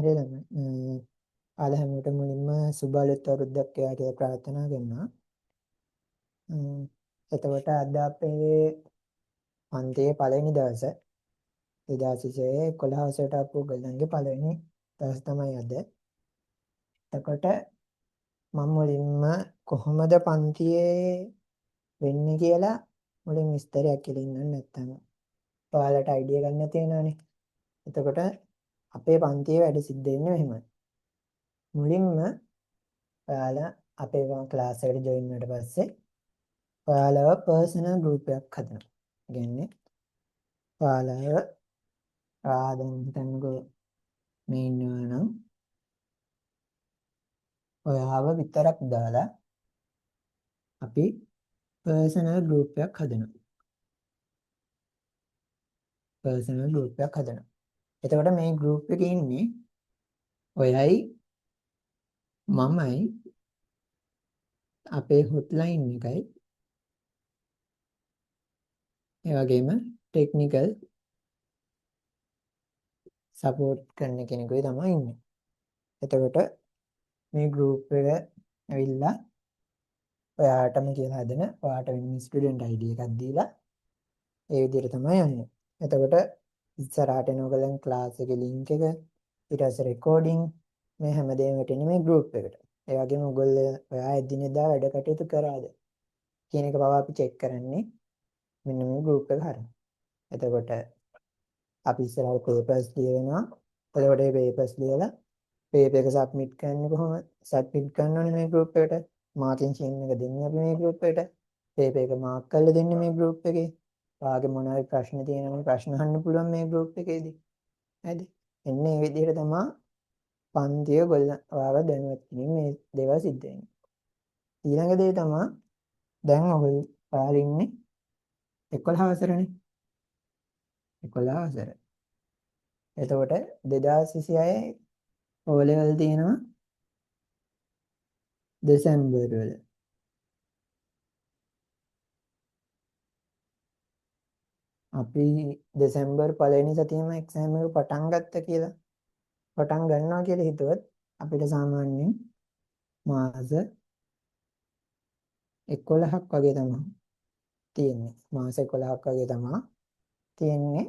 හරි ළමයි. ආල හැමෝටම මුලින්ම සුබ අලුත් අවුරුද්දක් වේවා කියලා ප්‍රාර්ථනා කරනවා. එතකොට අද අපේ පන්තියේ පළවෙනි දවසේ 2011 වසරට ආපු ගොල්ලන්ගේ පළවෙනි දවස් තමයි අද. එතකොට මම මුලින්ම කොහොමද පන්තියේ වෙන්නේ කියලා මුලින් විස්තරයක් කියලින්නම් නැත්තම් ඔයාලට අයිඩියා ගන්න තියෙනවනේ. එතකොට අපේ පන්තියේ වැඩ සිද්ධ වෙන්නේ මෙහෙමයි. මුලින්ම ඔයාලා අපේ ක්ලාස් එකට ජොයින් වුණාට පස්සේ ඔයාලව පර්සනල් ගෲප් එකක් හදනවා. ඒ කියන්නේ ඔයාලව ආදන් හිතන්නකෝ මේ ඉන්නවා නම් ඔයාව විතරක් දාලා අපි පර්සනල් ගෲප් එකක් හදනවා. පර්සනල් ගෲප් එකක් හදනවා. එතකොට මේ ගෲප් එකේ ඉන්නේ ඔයයි මමයි අපේ හොට්ලයින් එකයි ඒ වගේම ටෙක්නිකල් සපෝට් කරන කෙනෙකුයි තමයි ඉන්නේ. එතකොට මේ ගෲප් එක ඇවිල්ලා ඔයාටම කියලා හදන ඔයාට වෙන ස්ටුඩන්ට් ID එකක් දීලා ඒ විදිහට තමයි යන්නේ. එතකොට ඉස්සරහට එන ඔයගලන් ක්ලාස් එකේ ලින්ක් එක ඊට පස්සේ රෙකෝඩින් මේ හැමදේම වැටෙන්නේ මේ ගෲප් එකට. ඒ වගේම ඔයගොල්ලෝ ඔයා එදිනෙදා වැඩ කටයුතු කරාද කියන එක පවා අපි චෙක් කරන්නේ මෙන්න මේ ගෲප් එක හරහා. එතකොට අපි ඉස්සරහට පේපර්ස් ලියනවා. එතකොට මේ පේපර්ස් ලියලා පේපර් එක සබ්මිට් කරන්නේ කොහොමද? සබ්මිට් කරන්න ඕනේ මේ ගෲප් එකට. මාකින් ෂීන් එක දෙන්නේ අපි මේ ගෲප් එකට. පේපර් එක මාක් කරලා දෙන්නේ මේ ගෲප් එකේ. ඔයාගේ මොනවාරි ප්‍රශ්න තියෙනවා ප්‍රශ්න අහන්න පුළුවන් මේ ගෲප් එකේදී. හරිද? එන්න මේ විදිහට තමයි පන්තිය ඔයාව දැනුවත් කිරීම මේ දේවල් සිද්ධ වෙන්නේ. ඊළඟ දේ තමයි දැන් ඔයාලා ඉන්නේ 11 වසරනේ. 11 වසර. එතකොට 2026 O level තියෙනවා දෙසැම්බර් වල. අපි දෙසැම්බර් පළවෙනි සතියේම එක්සෑම් එක පටන් ගත්තා කියලා. පටන් ගන්නවා කියලා හිතුවත් අපිට සාමාන්‍යයෙන් මාස 11ක් වගේ තමයි තියෙන්නේ. මාස 11ක් වගේ තමයි තියෙන්නේ.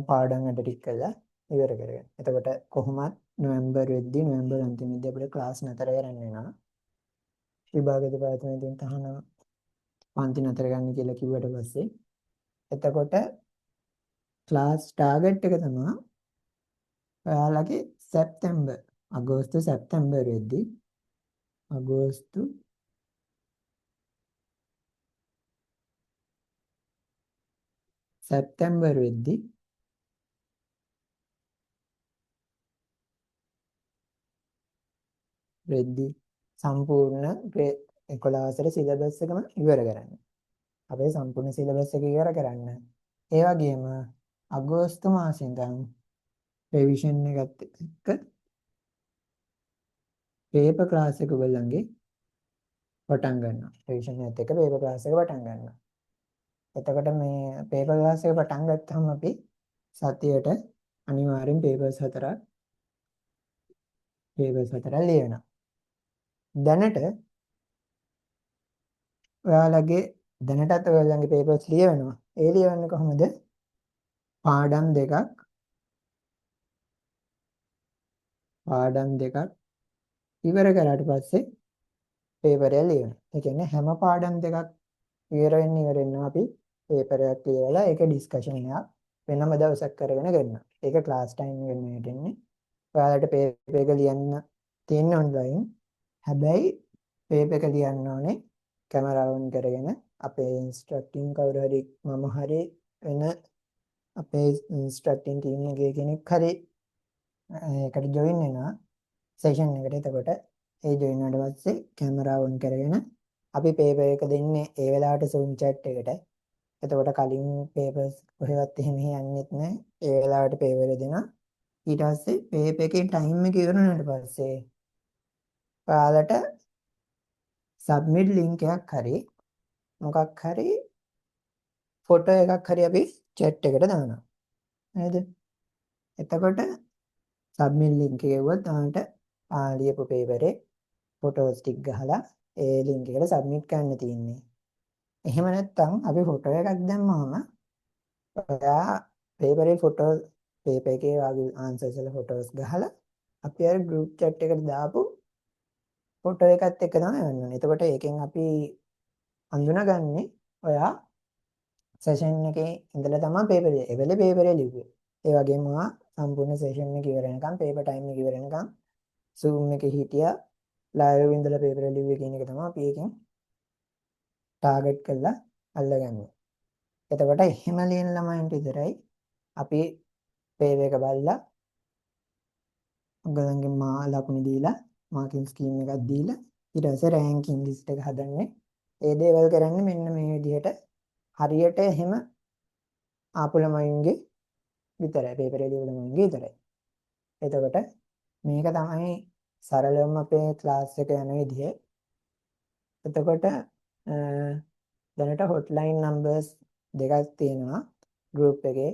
පාඩම් වැඩ ටික කරලා ඉවර කරගන්න. එතකොට කොහොමත් නොවැම්බර් වෙද්දී නොවැම්බර් අන්තිමේදී අපිට ක්ලාස් නතර කරන්න වෙනවා. විභාග දෙපාර්තමේන්තුවෙන් තහනම් පන්ති නතර ගන්න කියලා කිව්වට පස්සේ එතකොට ක්ලාස් ටාගට් එක තමයි ඔයාලගේ සැප්තැම්බර් අගෝස්තු සැප්තැම්බර් වෙද්දී අගෝස්තු සැප්තැම්බර් වෙද්දී සම්පූර්ණ 11 වසරේ සිලබස් එකම ඉවර කරන්න. අපේ සම්පූර්ණ සිලබස් එක ඉවර කරන්න. ඒ වගේම අගෝස්තු මාසෙ ඉඳන් රිවිෂන් එකත් එක්ක පේපර් ක්ලාස් එක ඔයගොල්ලන්ගේ පටන් ගන්නවා. රිවිෂන් එකත් එක්ක පේපර් ක්ලාස් එක පටන් ගන්නවා. එතකොට මේ පේපර් ක්ලාස් එක පටන් ගත්තාම අපි සතියට අනිවාර්යෙන් පේපර්ස් 4ක් ලියනවා. දැනටත් ඔයාලගේ පේපර්ස් ලියවෙනවා. ඒ ලියවන්නේ කොහොමද? පාඩම් දෙකක් ඉවර කරාට පස්සේ පේපර් එක ලියනවා. ඒ කියන්නේ හැම පාඩම් දෙකක් ඉවර වෙන්න අපි පේපර් එකක් ලියලා ඒක ඩිස්කෂන් එකක් වෙනම දවසක් කරගෙන ගන්නවා. ඒක ක්ලාස් ටයිම් එකෙන් මෙහෙටන්නේ. ඔයාලට පේපර් එක ලියන්න තියෙන ඔන්ලයින්. හැබැයි පේපර් එක ලියන්න ඕනේ කැමරාව ඔන් කරගෙන අපේ ඉන්ස්ට්‍රක්ටින් කවුරු හරි මම හරි වෙන අපේ ඉන්ස්ට්‍රක්ටින් ටීම් එකේ කෙනෙක් හරි ඒකට ජොයින් වෙනවා සෙෂන් එකට. එතකොට ඒ ජොයින් වුණාට පස්සේ කැමරාව ඔන් කරගෙන අපි පේපර් එක දෙන්නේ ඒ වෙලාවට Zoom chat එකට. එතකොට කලින් පේපර්ස් කොහෙවත් එහෙම යන්නෙත් නැහැ. ඒ වෙලාවට පේපර් දෙනවා. ඊට පස්සේ පේපර් එකේ ටයිම් එක ඉවර වුණාට පස්සේ ඔයාලට සබ්මිට් ලින්ක් එකක් හරි මොකක් හරි ෆොටෝ එකක් හරි අපි chat එකට දානවා. නේද? එතකොට සබ්මිට් ලින්ක් එක ගෙවුවොත් ඔයාලට ලියපු පේපරේ ෆොටෝස් ටික ගහලා ඒ ලින්ක් එකට සබ්මිට් කරන්න තියෙන්නේ. එහෙම නැත්නම් අපි ෆොටෝ එකක් දැම්මම ඔයා පේපරේ පේපර් එකේ වාගේ ආන්සර්ස් වල ෆොටෝස් ගහලා අපි අර group chat එකට දාපු ෆොටෝ එකත් එක්ක තමයි යන්න ඕනේ. එතකොට ඒකෙන් අපි හඳුනාගන්නේ ඔයා සෙෂන් එකේ ඉඳලා තමයි පේපර් එක. එවෙලේ පේපරේ ලිව්වේ. ඒ වගේම ඔයා සම්පූර්ණ සෙෂන් එක ඉවර වෙනකම් පේපර් ටයිම් එක ඉවර වෙනකම් Zoom එකේ හිටියා ලයිව් ඉඳලා පේපර් ලිව්වේ කියන එක තමයි අපි ඒකෙන් ටාගට් කරලා අල්ලගන්නේ. එතකොට එහෙම ලියන ළමයින්ට විතරයි අපි පේපර් එක බලලා ඔයගොල්ලන්ගේ ලකුණු දීලා මාකින් ස්කීම් එකක් දීලා ඊට පස්සේ රෑන්කින් ලිස්ට් එක හදන්නේ. ඒ දේවල් කරන්නේ මෙන්න මේ විදිහට හරියට එහෙම ආපු ළමයින්ගේ විතරයි පේපරේ ලියන ළමයින්ගේ විතරයි. එතකොට මේක තමයි සරලවම අපේ ක්ලාස් එක යන විදිහ. එතකොට දැනට හොට්ලයින් නම්බර්ස් දෙකක් තියෙනවා group එකේ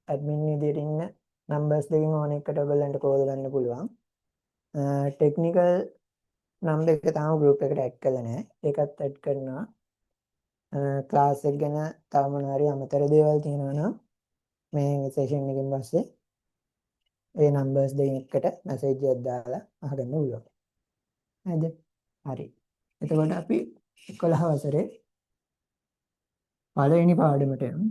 admin විදිහට ඉන්න නම්බර්ස් දෙකෙන් ඕන එකට ඔයගොල්ලන්ට කෝල් ගන්න පුළුවන්. ටෙක්නිකල් නම්බර් එක තාම group එකට ඇඩ් කරලා නැහැ. ඒකත් ඇඩ් කරනවා. ක්ලාස් එක ගැන තව මොනවා හරි අමතර දේවල් තියෙනවා නම් මේ සෙෂන් එකෙන් පස්සේ ඒ නම්බර්ස් දෙකකට මැසේජ් එකක් දාලා අහගන්න පුළුවන්. හරිද? හරි. එතකොට අපි 11 වසරේ පළවෙනි පාඩමට යමු.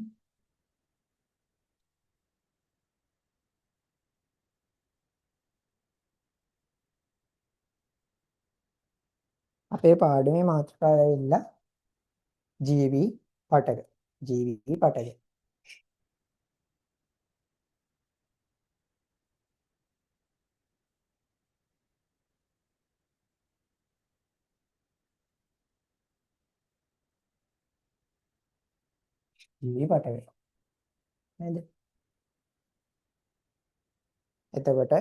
අපේ පාඩමේ මාතෘකාව ඇවිල්ලා ජීවි පටක. ජීවි පටක. ජීවි පටක. නේද? එතකොට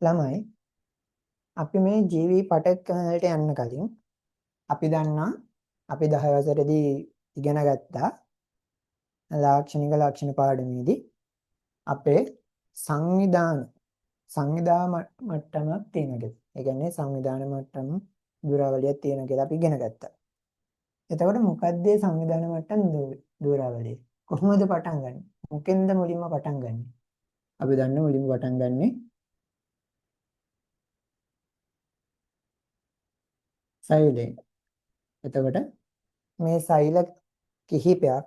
ළමයි අපි මේ ජීවි පටක වලට යන්න කලින් අපි දන්නා අපි 10 වසරේදී ඉගෙන ගත්තා ලාක්ෂණික ලක්ෂණ පාඩමේදී අපේ සංවිධාන මට්ටමක් තියෙනවා. ඒ කියන්නේ සංවිධාන මට්ටම දුරාවලියක් තියෙනවා කියලා අපි ඉගෙන ගත්තා. එතකොට මොකක්ද මේ සංවිධාන මට්ටම් දුරාවලිය? කොහොමද පටන් ගන්නේ? මොකෙන්ද මුලින්ම පටන් ගන්නේ? අපි දන්න මුලින්ම පටන් ගන්නේ සෛලයෙන්. එතකොට මේ සෛල කිහිපයක්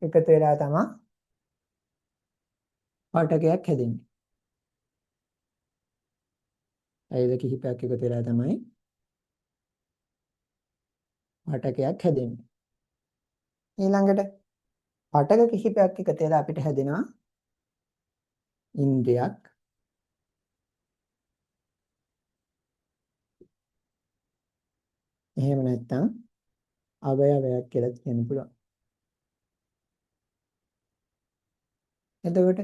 එකතු වෙලා තමයි පටකයක් හැදෙන්නේ. සෛල කිහිපයක් එකතු වෙලා තමයි පටකයක් හැදෙන්නේ. ඊළඟට පටක කිහිපයක් එකතු වෙලා අපිට හැදෙනවා ඉන්ද්‍රියක්. එහෙම නැත්නම් අවයවයක් කියලා කියන්න පුළුවන්. එතකොට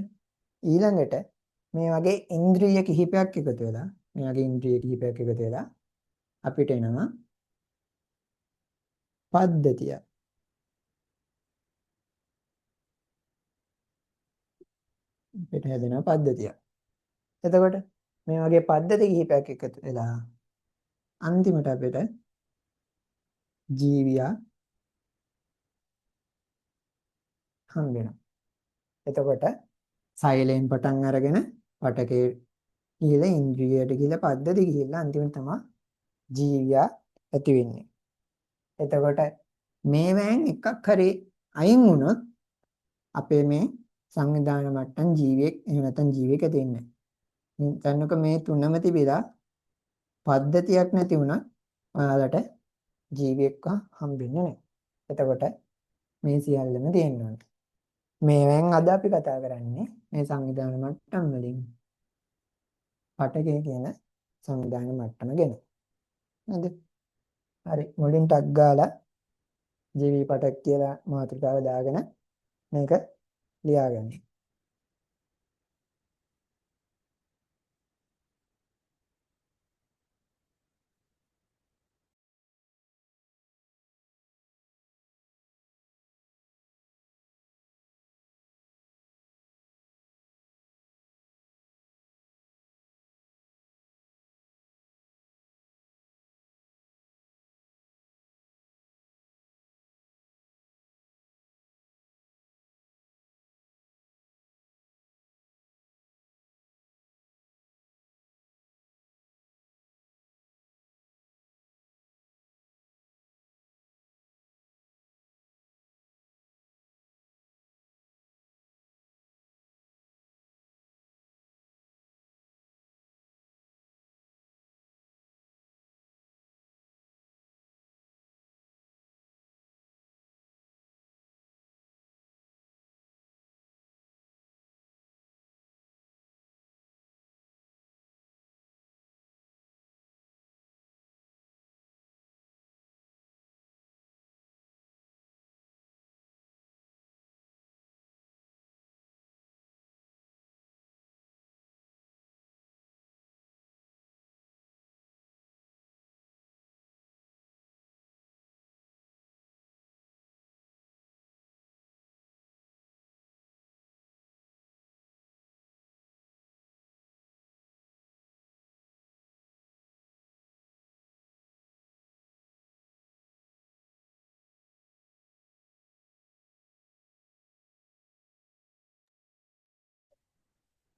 ඊළඟට මේ වගේ ඉන්ද්‍රිය කිහිපයක් එකතු වෙලා අපිට එනවා පද්ධතිය. අපිට හැදෙනවා පද්ධතිය. එතකොට මේ වගේ පද්ධති කිහිපයක් එකතු වෙලා අන්තිමට අපිට ජීවියා හම්බ වෙනවා. එතකොට සෛලයෙන් පටන් අරගෙන පටකේ ගිහලා ඉන්ද්‍රියයට ගිහලා පද්ධති ගිහලා අන්තිමට තමයි ජීවියා ඇති වෙන්නේ. එතකොට මේවෙන් එකක් හරි අයින් වුණොත් අපේ මේ සංවිධාන මට්ටම් ජීවියෙක් එහෙම නැත්නම් ජීවියෙක් ඇති වෙන්නේ නැහැ. දැන්නක මේ තුනම තිබිලා පද්ධතියක් නැති වුණා ඔයාලට ජීවියෙක්ව හම්බෙන්නේ නැහැ. එතකොට මේ සියල්ලම තියෙනවා. මේවෙන් අද අපි කතා කරන්නේ මේ සංවිධාන මට්ටම් වලින් පටකේ කියන සංවිධාන මට්ටම ගැන. නේද? හරි මුලින් ටක් ගාලා ජීවි පටක් කියලා මාතෘකාව දාගෙන මේක ලියාගන්න.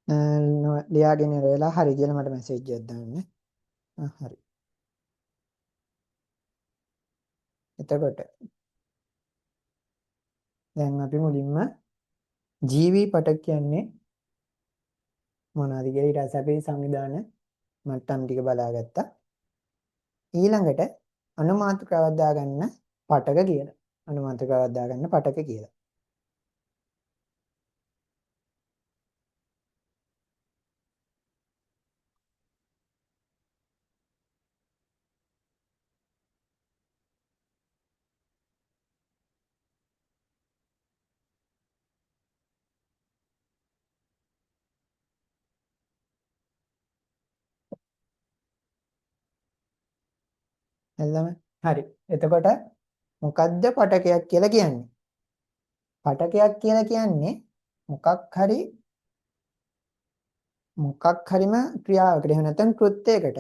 ලියාගෙන ඉවරලා හරි කියලා මට මැසේජ් එකක් දාන්න. හරි. එතකොට දැන් අපි මුලින්ම ජීවි පට කියන්නේ මොනවද කියලා ඊට පස්සේ අපි සංවිධාන මට්ටම් ටික බලාගත්තා. ඊළඟට අනුමාත්‍රිකාවක් දාගන්න පටක කියලා. අනුමාත්‍රිකාවක් දාගන්න පටක කියලා. එළම හරි. එතකොට මොකද්ද පටකයක් කියලා කියන්නේ? පටකයක් කියලා කියන්නේ මොකක් හරිම ක්‍රියාවකට එහෙම නැත්නම් කෘත්‍යයකට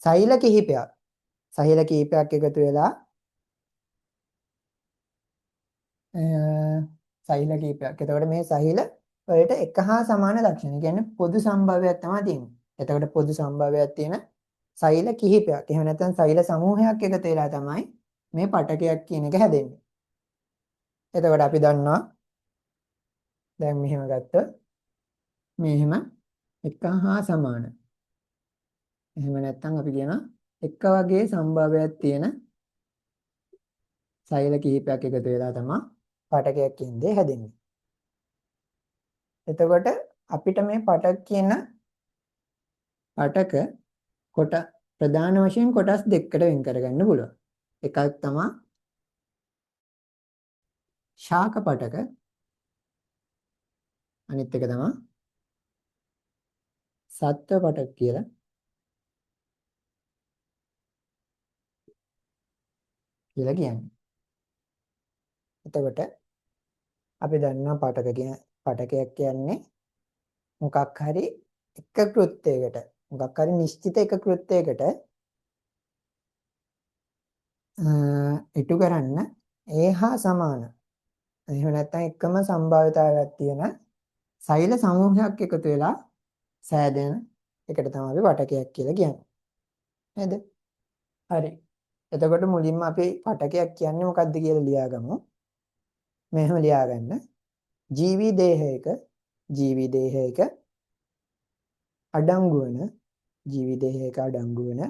සෛල කිහිපයක්. සෛල කිහිපයක් එකතු වෙලා සෛල කිහිපයක්. එතකොට මේ සෛල වලට එක හා සමාන ලක්ෂණ. කියන්නේ පොදු සම්භාවයක් තමයි තියෙන්නේ. එතකොට පොදු සම්භාවයක් තියෙන සෛල කිහිපයක්. එහෙම නැත්නම් සෛල සමූහයක් එකතු වෙලා තමයි මේ පටකයක් කියන එක හැදෙන්නේ. එතකොට අපි දන්නවා දැන් මෙහෙම ගත්තොත් මෙහෙම එක හා සමාන. එහෙම නැත්නම් අපි කියන එක වගේ සම්භාවයක් තියෙන සෛල කිහිපයක් එකතු වෙලා තමයි පටකයක් කියන්නේ හැදෙන්නේ. එතකොට අපිට මේ පටක කියන පටක කොට ප්‍රධාන වශයෙන් කොටස් දෙකකට වෙන් කරගන්න පුළුවන්. එකක් තමයි ශාක පටක, අනිත් එක තමයි සත්ව පටක කියලා කියන්නේ. එතකොට අපි දන්නවා පටකයක් කියන්නේ මොකක් හරි එක කෘත්‍යයකට මොකක් හරි නිශ්චිත එක කෘත්‍යයකට ඉටු කරන්න ඒ හා සමාන එහෙම නැත්නම් එකම සම්භාවිතාවයක් තියෙන සෛල සමූහයක් එකතු වෙලා සෑදෙන එකට තමයි අපි පටකයක් කියලා කියන්නේ. නේද? හරි. එතකොට මුලින්ම අපි පටකයක් කියන්නේ මොකක්ද කියලා ලියාගමු. මෙහෙම ලියාගන්න. ජීවි දේහයක අඩංගු වෙන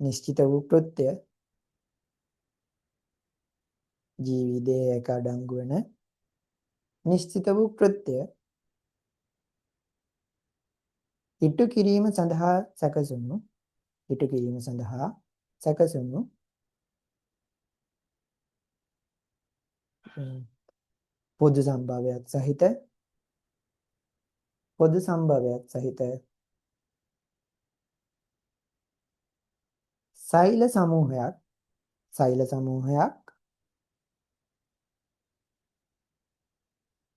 නිශ්චිත වූ කෘත්‍ය ජීවි දේහයක අඩංගු වෙන නිශ්චිත වූ කෘත්‍ය ඉටු කිරීම සඳහා සැකසුණු පොදු සම්භාවයක් සහිත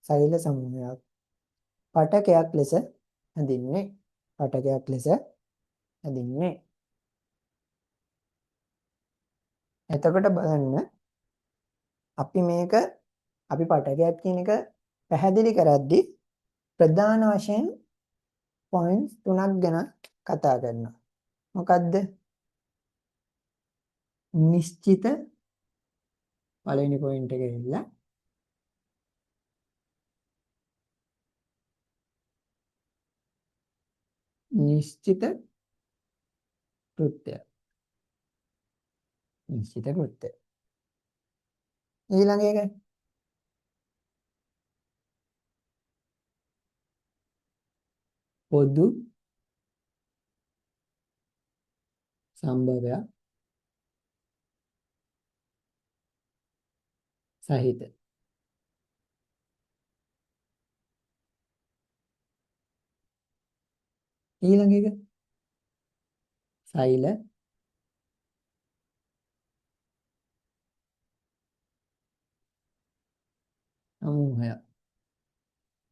සෛල සමූහයක් පටකයක් ලෙස හැඳින්වේ. එතකොට බලන්න අපි පටකයක් කියන එක පැහැදිලි කරද්දී ප්‍රධාන වශයෙන් පොයින්ට්ස් 3ක් ගැන කතා කරනවා. මොකද්ද? නිශ්චිත පළවෙනි පොයින්ට් එක ඉල්ලා නිශ්චිත කෘත්‍ය ඊළඟ එක පොදු සම්භවයක් සහිත ඊළඟ එක සෛල සමූහයක්.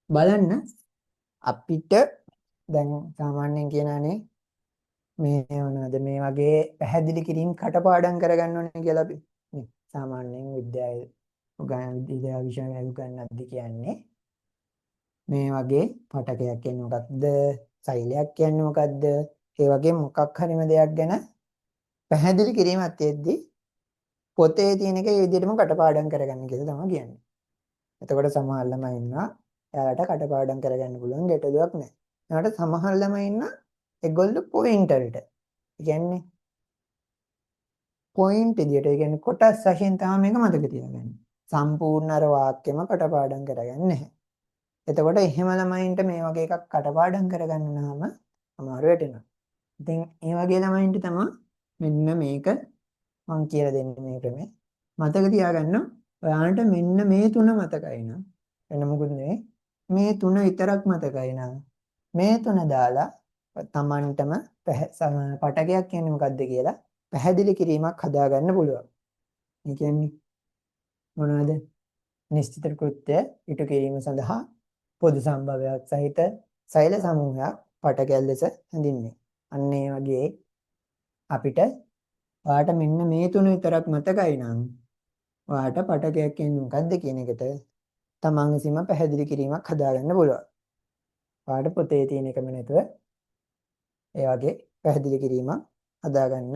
බලන්න අපිට දැන් සාමාන්‍යයෙන් කියනනේ මේ මොනවද මේ වගේ පැහැදිලි කිරීම කටපාඩම් කරගන්න ඕනේ කියලා අපි සාමාන්‍යයෙන් විද්‍යාවේ විද්‍යා විෂය උගන්වද්දි කියන්නේ මේ වගේ පටකයක් කියන්නේ මොකක්ද? සෛලයක් කියන්නේ මොකක්ද? ඒ වගේ මොකක් හරිම දෙයක් ගැන පැහැදිලි කිරීමක් තියෙද්දි පොතේ තියෙන එක ඒ විදිහටම කටපාඩම් කරගන්න කියලා තමයි කියන්නේ. එතකොට සමහර ළමයි ඉන්නවා එයාලට කටපාඩම් කරගන්න පුළුවන් ගැටලුවක් නැහැ. ඊට සමහර ළමයි ඉන්නවා ඒගොල්ලෝ පොයින්ටරට. ඒ කියන්නේ පොයින්ට් විදියට ඒ කියන්නේ කොටස් වශයෙන් තමයි මේක මතක තියාගන්නේ. සම්පූර්ණ අර වාක්‍යෙම කටපාඩම් කරගන්නේ නැහැ. එතකොට එහෙම ළමයින්ට මේ වගේ එකක් කටපාඩම් කරගන්නාම අමාරු වෙටෙනවා. ඉතින් ඒ වගේ ළමයින්ට තමයි මෙන්න මේක මම කියලා දෙන්නේ මේ ක්‍රමය. මතක තියාගන්න ඔයාලට මෙන්න මේ තුන මතකයි නම් වෙන මොකුත් නෙවෙයි. මේ තුන විතරක් මතකයි නම් මේ තුන දාලා තමන්ටම පටකයක් කියන්නේ මොකද්ද කියලා පැහැදිලි කිරීමක් හදාගන්න පුළුවන්. ඒ කියන්නේ මොනවද? නිශ්චිත කෘත්‍ය ඉටු කිරීම සඳහා පොදු සම්භවයක් සහිත සෛල සමූහයක් පටකයක් ලෙස හැඳින්වේ. අන්න ඒ වගේ අපිට ඔයාලට මෙන්න මේ තුන විතරක් මතකයි නම් ඔයාලට පටකයක් කියන්නේ මොකද්ද කියන එකට තමන් විසින්ම පැහැදිලි කිරීමක් හදාගන්න පුළුවන්. ඔයාලට පොතේ තියෙන එකම නැතුව ඒ වගේ පැහැදිලි කිරීමක් හදාගන්න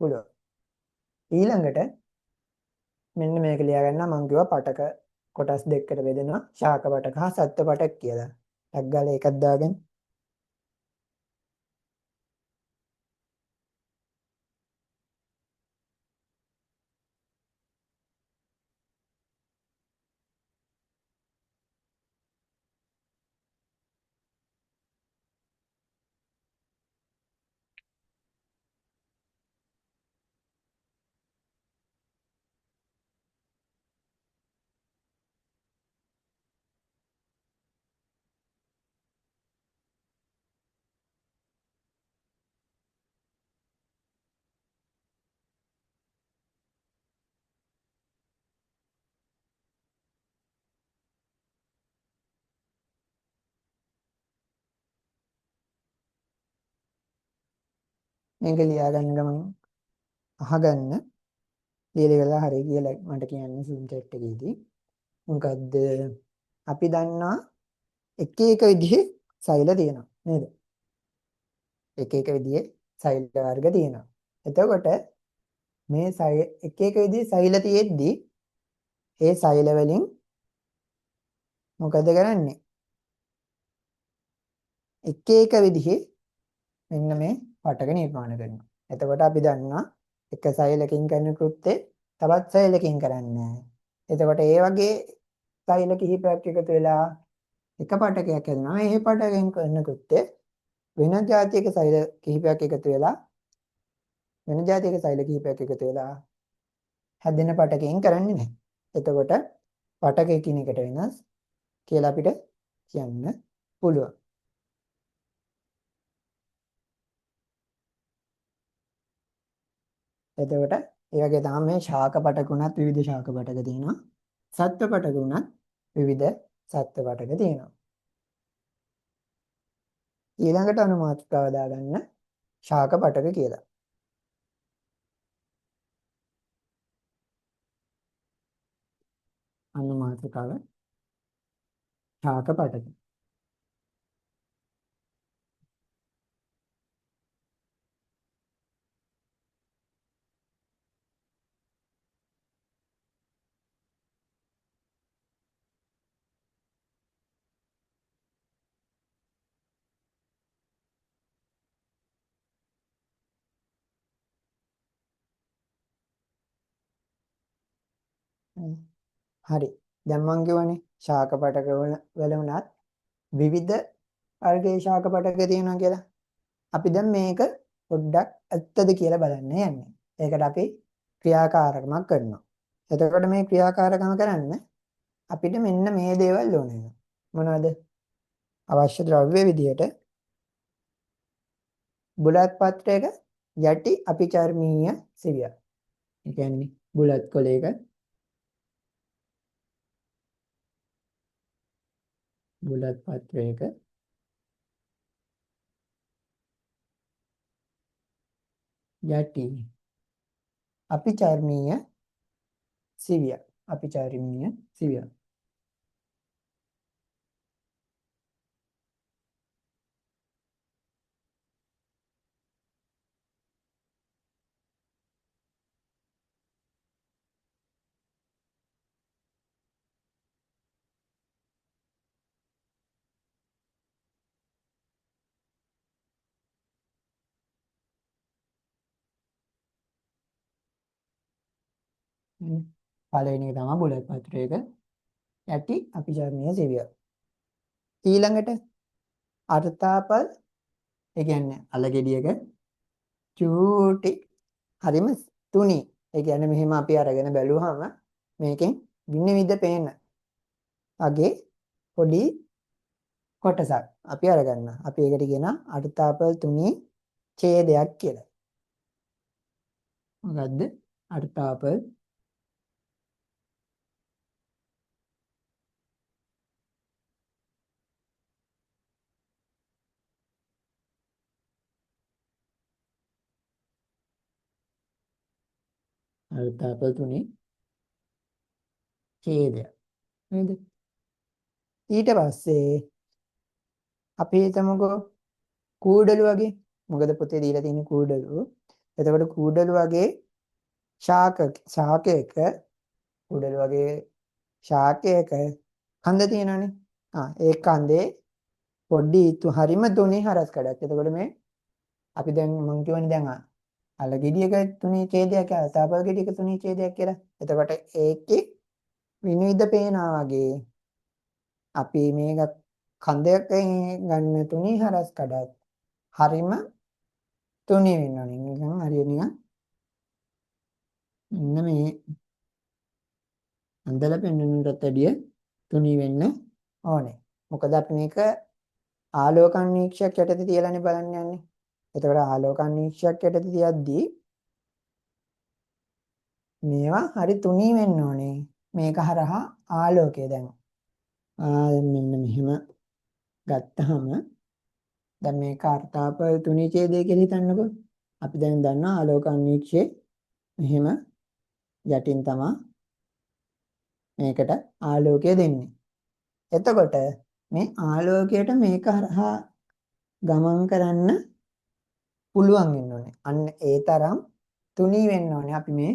පුළුවන්. ඊළඟට මෙන්න මේක ලියාගන්න මම කිව්වා පටක කොටස් දෙකකට බෙදෙනවා ශාක පටක හා සත්ත්ව පටක කියලා. ටක් ගාලා එකක් දාගෙන මේක ලියාගන්න ගමන් අහගන්න ලියලා ඉවරලා හරි කියලා මට කියන්න Zoom chat එකේදී. මොකද්ද අපි දන්නා එක එක විදිහේ සෛල තියෙනවා නේද? එක එක විදිහේ සෛල වර්ග තියෙනවා. එතකොට මේ එක එක විදිහේ සෛල තියෙද්දි ඒ සෛල වලින් මොකද කරන්නේ? එක එක විදිහේ මෙන්න මේ පටක නිර්මාණය කරනවා. එතකොට අපි දන්නවා එක සෛලකින් කරන කෘත්‍යේ තවත් සෛලකින් කරන්නේ නැහැ. එතකොට ඒ වගේ සෛල කිහිපයක් එකතු වෙලා එක පටකයක් හදනවා. මේ පටකෙන් කරන කෘත්‍යේ වෙන જાතියක සෛල කිහිපයක් එකතු වෙලා වෙන જાතියක සෛල කිහිපයක් එකතු වෙලා හැදෙන පටකයෙන් කරන්නේ නැහැ. එතකොට පටක එකිනෙකට වෙනස් කියලා අපිට කියන්න පුළුවන්. එතකොට ඒ වගේ තමයි මේ ශාක පටක උනත් විවිධ ශාක පටක තියෙනවා. සත්ත්ව පටක උනත් විවිධ සත්ත්ව පටක තියෙනවා. ඊළඟට අනුමාත්‍රිකාව දාගන්න ශාක පටක කියලා. අනුමාත්‍රිකාව ශාක පටක. හරි. දැන් මං කියවනේ ශාක පටක වල උනත් විවිධ වර්ගයේ ශාක පටක තියෙනවා කියලා. අපි දැන් මේක පොඩ්ඩක් ඇත්තද කියලා බලන්න යන්නේ. ඒකට අපි ක්‍රියාකාරකමක් කරනවා. එතකොට මේ ක්‍රියාකාරකම කරන්න අපිට මෙන්න මේ දේවල් ඕන වෙනවා. මොනවද? අවශ්‍ය ද්‍රව්‍ය විදියට බුලත් පත්‍රයක යටි අපිචර්මීය සිවියක්. ඒ කියන්නේ බුලත් කොලයක බුලත් පත්‍රයක යටි අපිචර්මීය සිවියක්. අපිචාරිමීය සිවිය. පළවෙනි එක තමයි බුලත් පත්‍රයක යටි අපිචාරිමීය සිවිය. ඊළඟට අර්ථාපල් ඒ කියන්නේ අලගෙඩියක චූටි හරිම තුනි. ඒ කියන්නේ මෙහෙම අපි අරගෙන බැලුවාම මේකෙන් විනිවිද පේන වගේ පොඩි කොටසක් අපි අරගන්න. අපි ඒකට කියන අර්ථාපල් තුනි ඡේදයක් කියලා. මොකද්ද? අර්ථාපල් අර්ථාපල් තුනි ඡේදයක්. නේද? ඊට පස්සේ අපි හිතමුකෝ කූඩලු වගේ. මොකද පොතේ දීලා තියෙන කූඩලු. එතකොට කූඩලු වගේ ශාකයක කූඩලු වගේ ශාකයක කන්ද තියෙනවනේ. ඒ කන්දේ පොඩි හරිම තුනි හරස් කඩක්. එතකොට මේ අපි දැන් මං කියවනේ දැන් අල ගෙඩියක තුනි ඡේදයක් අර්ථාපල් ගෙඩියක තුනි ඡේදයක් කියලා. එතකොට ඒකේ විනිවිද පේනවා වගේ අපි මේක කන්දයක ගන්න තුනි හරස් කඩක් හරිම තුනි වෙනවනේ. නිකන් හරිය නිකන් මෙන්න මේ අන්දල පෙන්වන්නටත් වැඩිය තුනි වෙන්න ඕනේ. මොකද අපි මේක ආලෝකාන්වීක්ෂයක් යටතේ තියලානේ බලන්න යන්නේ. එතකොට ආලෝකාන්වීක්ෂයක් යටතේ තියද්දී මේවා හරි තුනි වෙන්න ඕනේ. මේක හරහා ආලෝකය දැන් මෙන්න මෙහෙම ගත්තාම දැන් මේක අර්ථාපල් තුනි ඡේදය කියලා හිතන්නකෝ. අපි දැන් දන්නවා ආලෝකාන්වීක්ෂයේ මෙහෙම යටින් තමයි මේකට ආලෝකය දෙන්නේ. එතකොට මේ ආලෝකයට මේක හරහා ගමන් කරන්න පුළුවන් වෙන්න ඕනේ. අන්න ඒ තරම් තුනි වෙන්න ඕනේ අපි මේ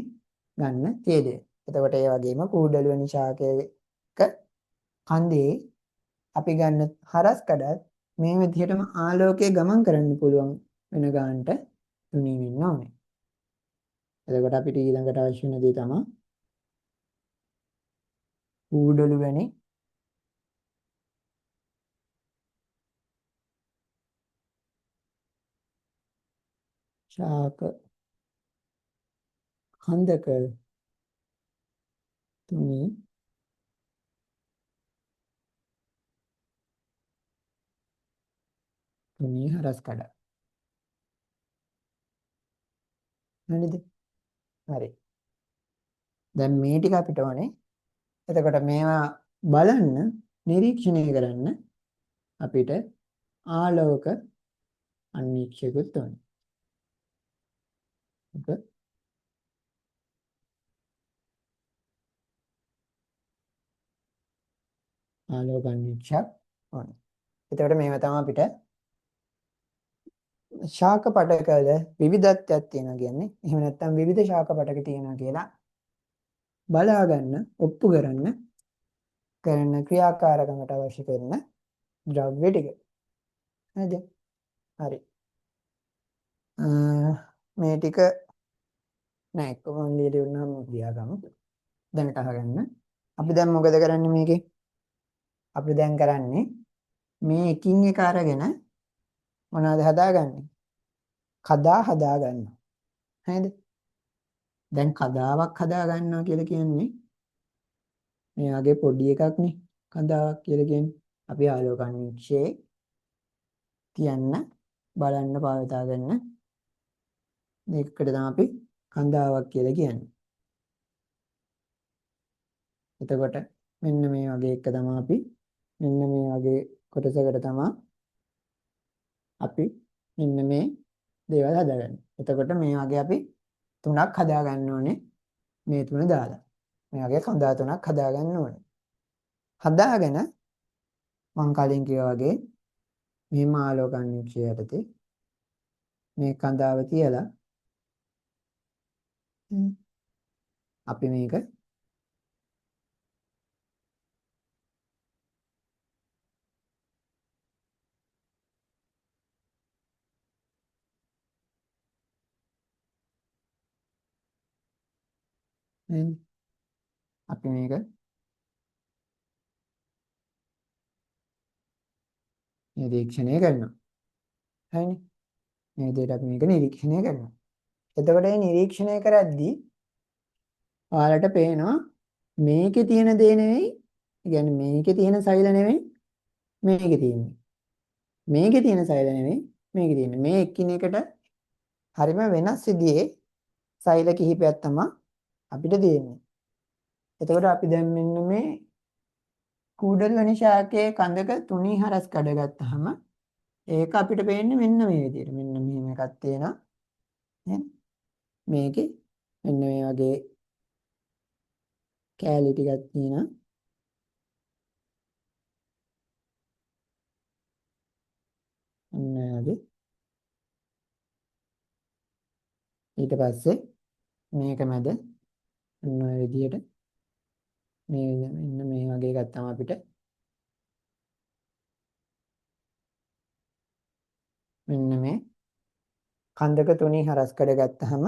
ගන්න ඡේදය. එතකොට ඒ වගේම කූඩළු වෙන ශාකයක කන්දේ අපි ගන්න හරස් කඩත් මේ විදිහටම ආලෝකයේ ගමන් කරන්න පුළුවන් වෙන ගන්නට තුනි වෙන්න ඕනේ. එතකොට අපිට ඊළඟට අවශ්‍ය වෙන දේ තමයි කූඩළු වැනි ශාක කන්දක තුනි හරස් කඩ. හරිද? හරි. දැන් මේ ටික අපිට ඕනේ. එතකොට මේවා බලන්න නිරීක්ෂණය කරන්න අපිට ආලෝක අන්වීක්ෂයකුත් ඕනේ. ආලෝක අන්වීක්ෂයක් ඕනේ. එතකොට මේවා තමයි අපිට ශාක පටකවල විවිධත්වයක් තියෙනවා කියන්නේ. එහෙම නැත්නම් විවිධ ශාක පටක තියෙනවා කියලා බලා ගන්න, ඔප්පු කරන්න කරන ක්‍රියාකාරකමට අවශ්‍ය කරන ද්‍රව්‍ය ටික. හරිද? හරි. මේ ටික නෑ කොහොමද ලියුණාම ලියාගමු. දැනට අහගන්න. අපි දැන් මොකද කරන්නේ මේකේ? අපි දැන් කරන්නේ මේ එකින් එක අරගෙන මොනවද හදාගන්නේ? කදා හදා ගන්නවා. හරිද? දැන් කදාවක් හදා ගන්නවා කියලා කියන්නේ මේ වගේ පොඩි එකක් නේ. කදාවක් කියලා කියන්නේ අපි ආලෝකාන්වීක්ෂයේ තියන්න බලන්න පාවිතා කරන මේකට තමයි අපි කඳාවක් කියලා කියන්නේ. එතකොට මෙන්න මේ වගේ එක තමයි අපි මෙන්න මේ වගේ කොටසකට තමයි අපි මෙන්න මේ දේවල් හදාගන්නේ. එතකොට මේ වගේ අපි තුනක් හදා ගන්න ඕනේ මේ තුන දාලා. මේ වගේ කඳා තුනක් හදාගන්න ඕනේ. හදාගෙන මම කලින් කිව්වා වගේ මේ ආලෝකණ්ණික්ෂය යටතේ මේ කඳාව තියලා අපි මේක අපි මේක නිරීක්ෂණය කරනවා. හරිනේ. මේ විදිහට අපි මේක නිරීක්ෂණය කරනවා. එතකොට මේ නිරීක්ෂණය කරද්දී ඔයාලට පේනවා මේකේ තියෙන දේ නෙවෙයි, يعني මේකේ තියෙන සෛල නෙවෙයි මේකේ තියෙන්නේ. මේකේ තියෙන සෛල නෙවෙයි මේකේ තියෙන්නේ. මේ එකිනෙකට හරිම වෙනස් විදිහේ සෛල කිහිපයක් තමයි අපිට තියෙන්නේ. එතකොට අපි දැන් මෙන්න මේ කූඩල් වෙන ශාකයේ කඳක තුනී හරස් කඩ ගත්තාම ඒක අපිට පේන්නේ මෙන්න මේ විදිහට. මෙන්න මෙහෙම එකක් තියෙනවා. නේද? මේකේ මෙන්න මේ වගේ කෑලි ටිකක් තියෙනවා. අන්න වගේ. ඊට පස්සේ මේක මැද අන්න ඔය විදිහට මෙන්න මේ වගේ ගත්තාම අපිට මෙන්න මේ කන්දක තුනී හරස් කඩ ගත්තාම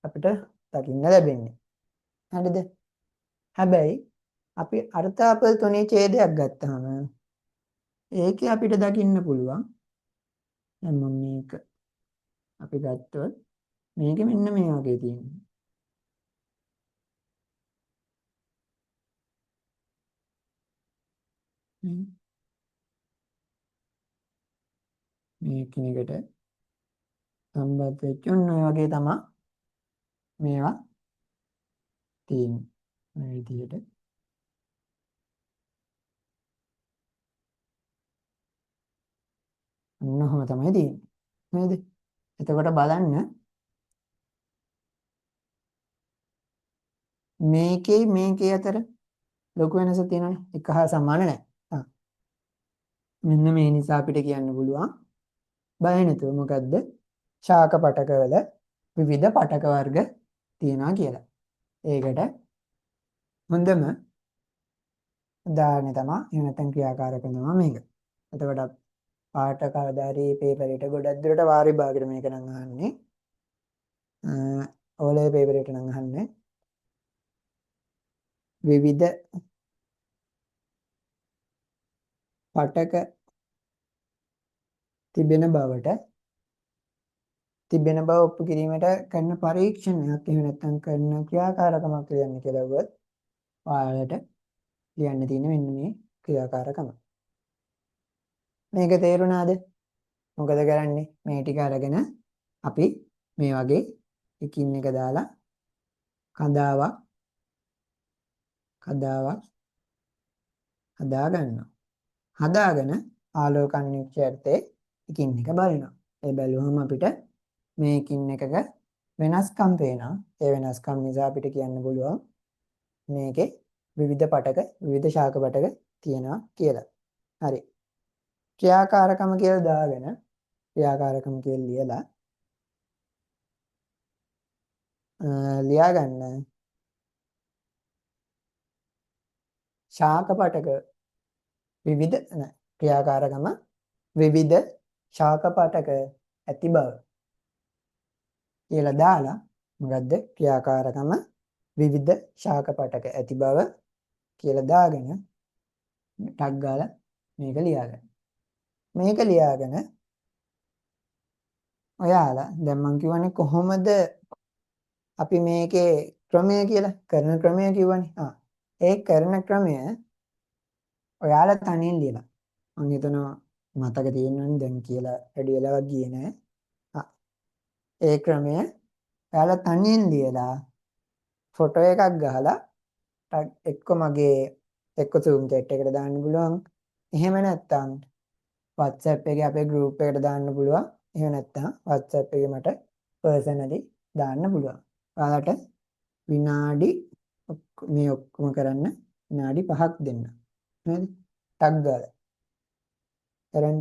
අපිට දකින්න ලැබෙන්නේ. හරිද? හැබැයි අපි අර්ථාපල තුනී ඡේදයක් ගත්තාම ඒකේ අපිට දකින්න පුළුවන්. දැන් මම මේක අපි ගත්තොත් මේක මෙන්න මේ වගේ තියෙනවා. මේ කෙනෙකුට සම්බන්ධ වෙච්ච ඔන්න ඔය වගේ තමයි මේවා තියෙන්නේ. මේ විදිහට ඔන්නෝම තමයි තියෙන්නේ. නේද? එතකොට බලන්න මේකේ අතර ලොකු වෙනසක් තියෙනවනේ. එක හා සමාන නැහැ. මෙන්න මේ නිසා අපිට කියන්න පුළුවන් බය නැතුව මොකද්ද? ශාක පටකවල විවිධ පටක වර්ග තියෙනවා කියලා. ඒකට හොඳම උදාහරණය තමයි එහෙම නැත්නම් ක්‍රියාකාරකම තමයි මේක. එතකොට පාට කවදාරි පේපර් එකට ගොඩක් දුරට වාර විභාගෙට මේක නම් අහන්නේ. ඕලේ පේපර් එකට නම් අහන්නේ. විවිධ පටක තිබෙන බව ඔප්පු කිරීමට කරන පරීක්ෂණයක් එහෙම නැත්නම් කරන ක්‍රියාකාරකමක් කියන්නේ කියලා වුවත් ඔයාලට ලියන්න තියෙන මෙන්න මේ ක්‍රියාකාරකම. මේක තේරුණාද? මොකද කරන්නේ? මේ ටික අරගෙන අපි මේ වගේ එකින් එක දාලා කඳාවක් හදා ගන්නවා. හදාගෙන ආලෝකණ්ණික්ෂයර්ථයේ එකින් එක බලනවා. ඒ බැලුවම අපිට මේ එකින් එකක වෙනස්කම් පේනවා. ඒ වෙනස්කම් නිසා අපිට කියන්න පුළුවන් මේකේ විවිධ ශාක පටක තියෙනවා කියලා. හරි. ක්‍රියාකාරකම කියලා දාගෙන ක්‍රියාකාරකම කියලා ලියා ගන්න ශාක පටක ක්‍රියාකාරකම විවිධ ශාක පටක ඇති බව කියලා දාලා මොකද්ද ක්‍රියාකාරකම විවිධ ශාක පටක ඇති බව කියලා දාගෙන ටග් ගාලා මේක ලියාගන්න. මේක ලියාගෙන ඔයාලා දැන් මම කියවනේ කොහොමද අපි මේකේ ක්‍රමය කියලා කරන ක්‍රමය කිව්වනේ. ඒ කරන ක්‍රමය ඔයාලා තනියෙන් ලියලා. මම හිතනවා මතක තියෙනවනේ දැන් කියලා වැඩි වෙලාවක් ගියේ නෑ. ඒ ක්‍රමය ඔයාලා තනියෙන් ලියලා ෆොටෝ එකක් ගහලා එක්ක zoom chat එකට දාන්න පුළුවන්. එහෙම නැත්නම් WhatsApp එකේ අපේ group එකට දාන්න පුළුවන්. එහෙම නැත්නම් WhatsApp එකේ මට personally දාන්න පුළුවන්. ඔයාලට විනාඩි මේ ඔක්කොම කරන්න විනාඩි 5ක් දෙන්න. නේද? ටක් ගාලා කරන්න.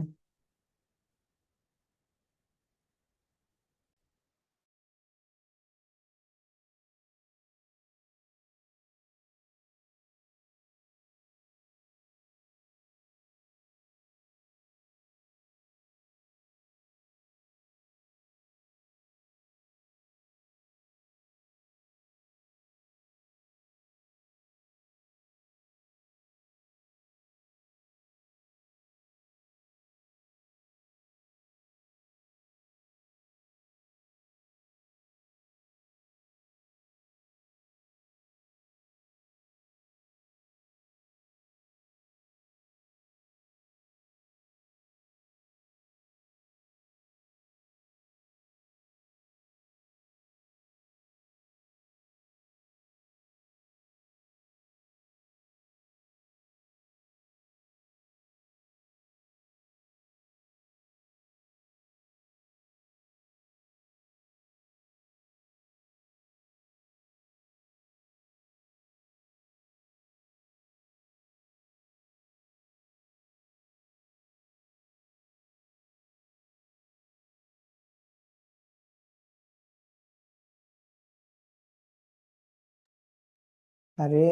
හරි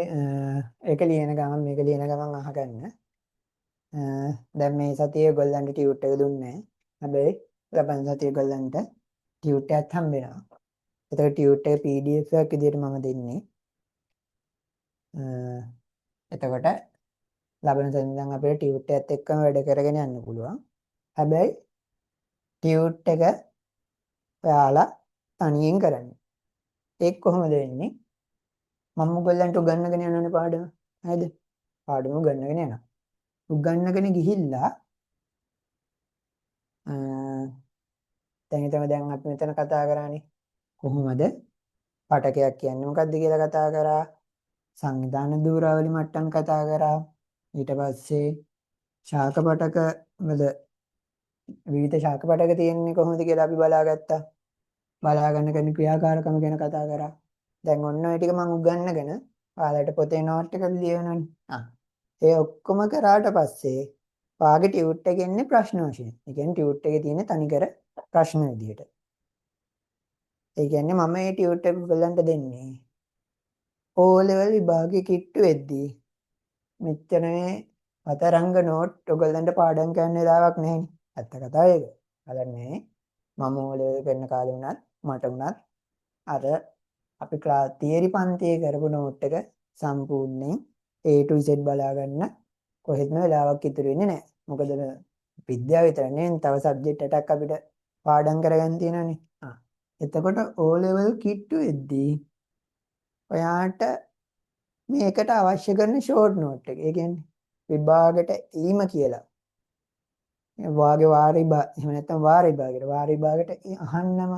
ඒක ලියන ගමන් මේක ලියන ගමන් අහගන්න. දැන් මේ සතියේ ගොල්ලන්ට ටියුට් එක දුන්නේ. හැබැයි ලබන සතියේ ගොල්ලන්ට ටියුට් එකක් හම්බ වෙනවා. ඒතර ටියුට් එක PDF එකක් විදිහට මම දෙන්නේ. එතකොට ලබන සතියෙන් ඉඳන් අපිට ටියුට් එකත් එක්කම වැඩ කරගෙන යන්න පුළුවන්. හැබැයි ටියුට් එක ඔයාලා තනියෙන් කරන්න. ඒක කොහොමද වෙන්නේ? මම ඔයගොල්ලන්ට උගන්වගෙන යනනේ පාඩම. හරිද? පාඩම උගන්වගෙන යනවා. උගන්වගෙන ගිහිල්ලා දැන් හිතමු දැන් අපි මෙතන කතා කරානේ කොහොමද පටකයක් කියන්නේ මොකක්ද කියලා කතා කරා. සංවිධාන ධූරාවලි මට්ටම් කතා කරා. ඊට පස්සේ ශාක පටක වල විවිධ ශාක පටක තියෙන්නේ කොහොමද කියලා අපි බලාගත්තා. බලාගන්න කරන ක්‍රියාකාරකම ගැන කතා කරා. දැන් ඔන්න ඔය ටික මම උගන්වගෙන ඔයාලට පොතේ නෝට් එකක් ලියවනනේ. ඒ ඔක්කොම කරාට පස්සේ වාගේ ටියුට් එකේ ඉන්නේ ප්‍රශ්න වශයෙන්. ඒ කියන්නේ ටියුට් එකේ තියෙන තනිකර ප්‍රශ්න විදියට. ඒ කියන්නේ මම මේ ටියුට් එක ඔයගලන්ට දෙන්නේ. O level විභාගයේ කිට්ටු වෙද්දී මෙච්චර මේ අතරංග නෝට් ඔයගලන්ට පාඩම් කරන්න වෙලාවක් නැහැනේ. ඇත්ත කතාව ඒක. බලන්නේ මම O level කරන කාලේ වුණත් මට වුණත් අර අපි තියරි පන්තියේ කරපු නෝට් එක සම්පූර්ණයෙන් A to Z බලා ගන්න කොහෙත්ම වෙලාවක් ඉතුරු වෙන්නේ නැහැ. මොකද විද්‍යාව විතර නෙවෙයි තව සබ්ජෙක්ට් එකක් අපිට පාඩම් කරගන්න තියෙනවානේ. එතකොට O level කිට්ටු වෙද්දී ඔයාට මේකට අවශ්‍ය කරන ෂෝට් නෝට් එක. ඒ කියන්නේ විභාගයට ඊම කියලා. වාගේ එහෙම නැත්නම් වාර විභාගයට අහන්නම